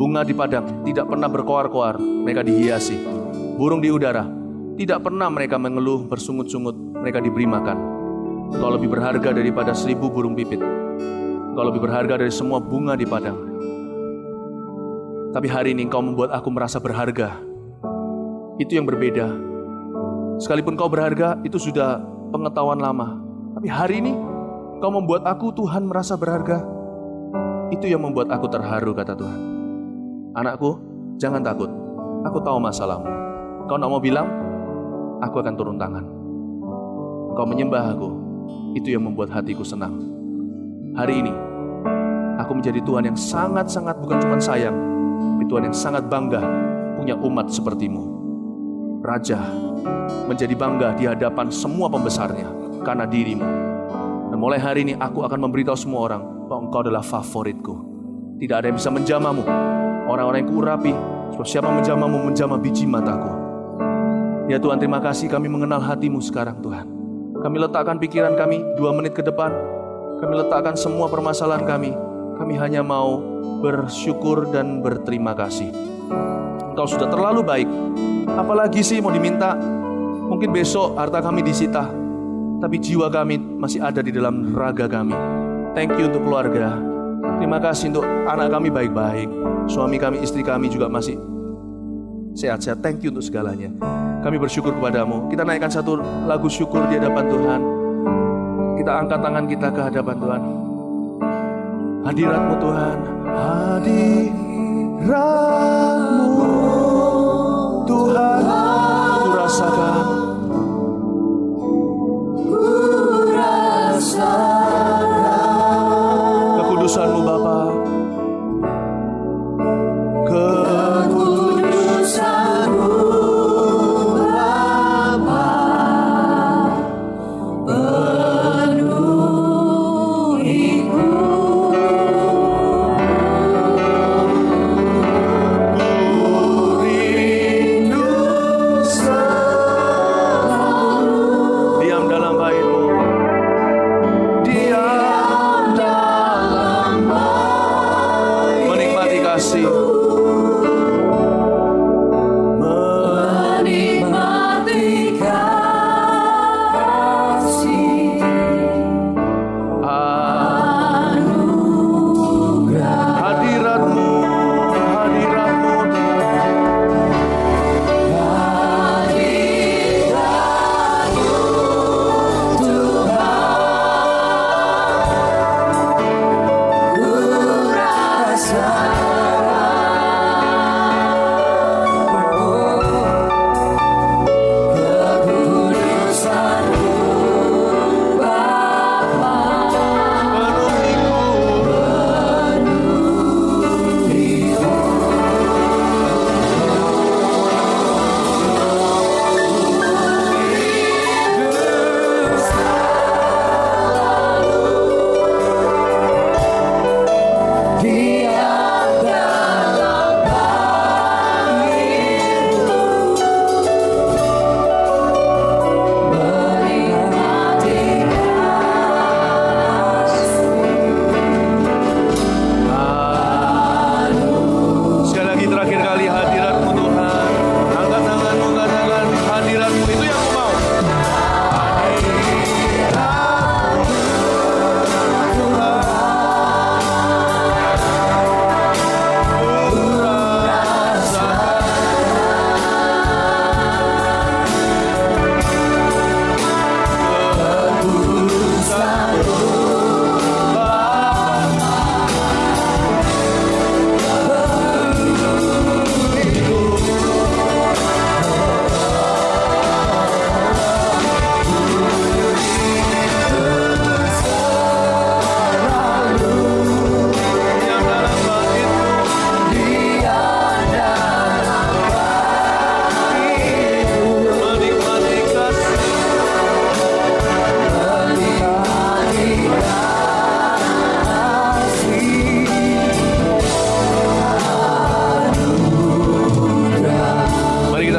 Bunga di padang tidak pernah berkoar-koar, mereka dihiasi. Burung di udara, tidak pernah mereka mengeluh bersungut-sungut, mereka diberi makan. Kau lebih berharga daripada 1000 burung pipit. Kau lebih berharga dari semua bunga di padang. Tapi hari ini kau membuat aku merasa berharga. Itu yang berbeda. Sekalipun kau berharga, itu sudah pengetahuan lama. Tapi hari ini, kau membuat aku, Tuhan, merasa berharga. Itu yang membuat aku terharu, kata Tuhan. Anakku, jangan takut. Aku tahu masalahmu. Kau tidak mau bilang, aku akan turun tangan. Kau menyembah aku. Itu yang membuat hatiku senang. Hari ini, aku menjadi Tuhan yang sangat-sangat bukan cuma sayang, tapi Tuhan yang sangat bangga punya umat sepertimu. Raja menjadi bangga di hadapan semua pembesarnya karena dirimu. Dan mulai hari ini aku akan memberitahu semua orang bahwa engkau adalah favoritku. Tidak ada yang bisa menjamahmu. Orang-orang yang kuurapi, sebab siapa menjamahmu menjamah biji mataku. Ya Tuhan, terima kasih kami mengenal hatimu sekarang Tuhan. Kami letakkan pikiran kami 2 menit ke depan. Kami letakkan semua permasalahan kami. Kami hanya mau bersyukur dan berterima kasih. Engkau sudah terlalu baik. Apalagi sih mau diminta? Mungkin besok harta kami disita, tapi jiwa kami masih ada di dalam raga kami. Thank you untuk keluarga. Terima kasih untuk anak kami baik-baik. Suami kami, istri kami juga masih sehat-sehat. Thank you untuk segalanya. Kami bersyukur kepadamu. Kita naikkan satu lagu syukur di hadapan Tuhan. Kita angkat tangan kita ke hadapan Tuhan. Hadirat-Mu Tuhan, hadirat-Mu Tuhan, ku rasakan. Kekudusan-Mu Bapa, kekudusan-Mu Bapa, penuhiku. Ku rindu selalu diam dalam bait-Mu, diam dalam bait, menikmati kasih, menikmati kasih, anugerah. Hadirat-Mu, hadirat-Mu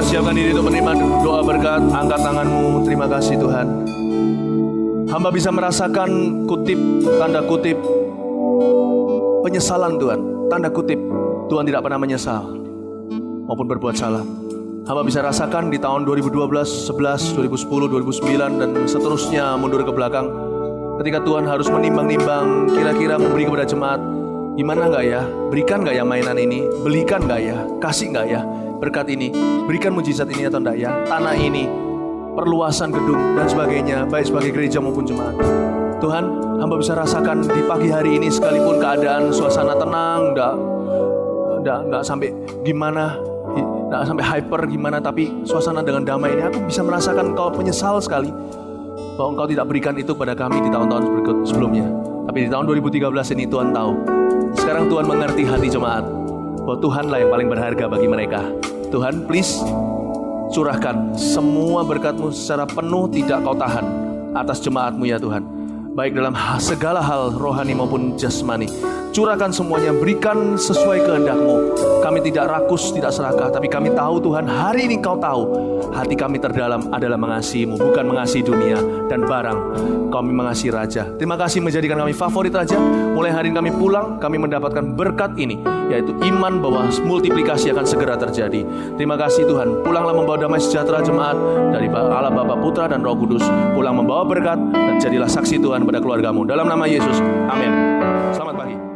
siapkan diri untuk menerima doa berkat. Angkat tanganmu, terima kasih Tuhan. Hamba bisa merasakan kutip, tanda kutip, penyesalan Tuhan. Tanda kutip, Tuhan tidak pernah menyesal maupun berbuat salah. Hamba bisa rasakan di tahun 2012, 11, 2010, 2009 dan seterusnya mundur ke belakang. Ketika Tuhan harus menimbang-nimbang, kira-kira memberi kepada jemaat, gimana gak ya? Berikan gak ya mainan ini? Belikan gak ya? Kasih gak ya? Berkat ini, berikan mujizat ini atau enggak ya? Tanah ini, perluasan gedung dan sebagainya, baik sebagai gereja maupun jemaat. Tuhan, hamba bisa rasakan di pagi hari ini sekalipun keadaan suasana tenang, enggak sampai gimana, enggak sampai hyper gimana, tapi suasana dengan damai ini, aku bisa merasakan Engkau menyesal sekali bahwa Engkau tidak berikan itu pada kami di tahun-tahun sebelumnya. Tapi di tahun 2013 ini Tuhan tahu. Sekarang Tuhan mengerti hati jemaat, bahwa Tuhanlah yang paling berharga bagi mereka. Tuhan, please curahkan semua berkat-Mu secara penuh, tidak Kau tahan atas jemaat-Mu ya Tuhan. Baik dalam segala hal rohani maupun jasmani. Curahkan semuanya, berikan sesuai kehendak-Mu. Kami tidak rakus, tidak serakah, tapi kami tahu Tuhan, hari ini Kau tahu hati kami terdalam adalah mengasihi-Mu, bukan mengasihi dunia dan barang. Kami mengasihi Raja. Terima kasih menjadikan kami favorit Raja. Mulai hari ini kami pulang, kami mendapatkan berkat ini, yaitu iman bahwa multiplikasi akan segera terjadi. Terima kasih Tuhan. Pulanglah membawa damai sejahtera jemaat dari Allah Bapa, Putra dan Roh Kudus. Pulang membawa berkat dan jadilah saksi Tuhan pada keluargamu. Dalam nama Yesus, amin. Selamat pagi.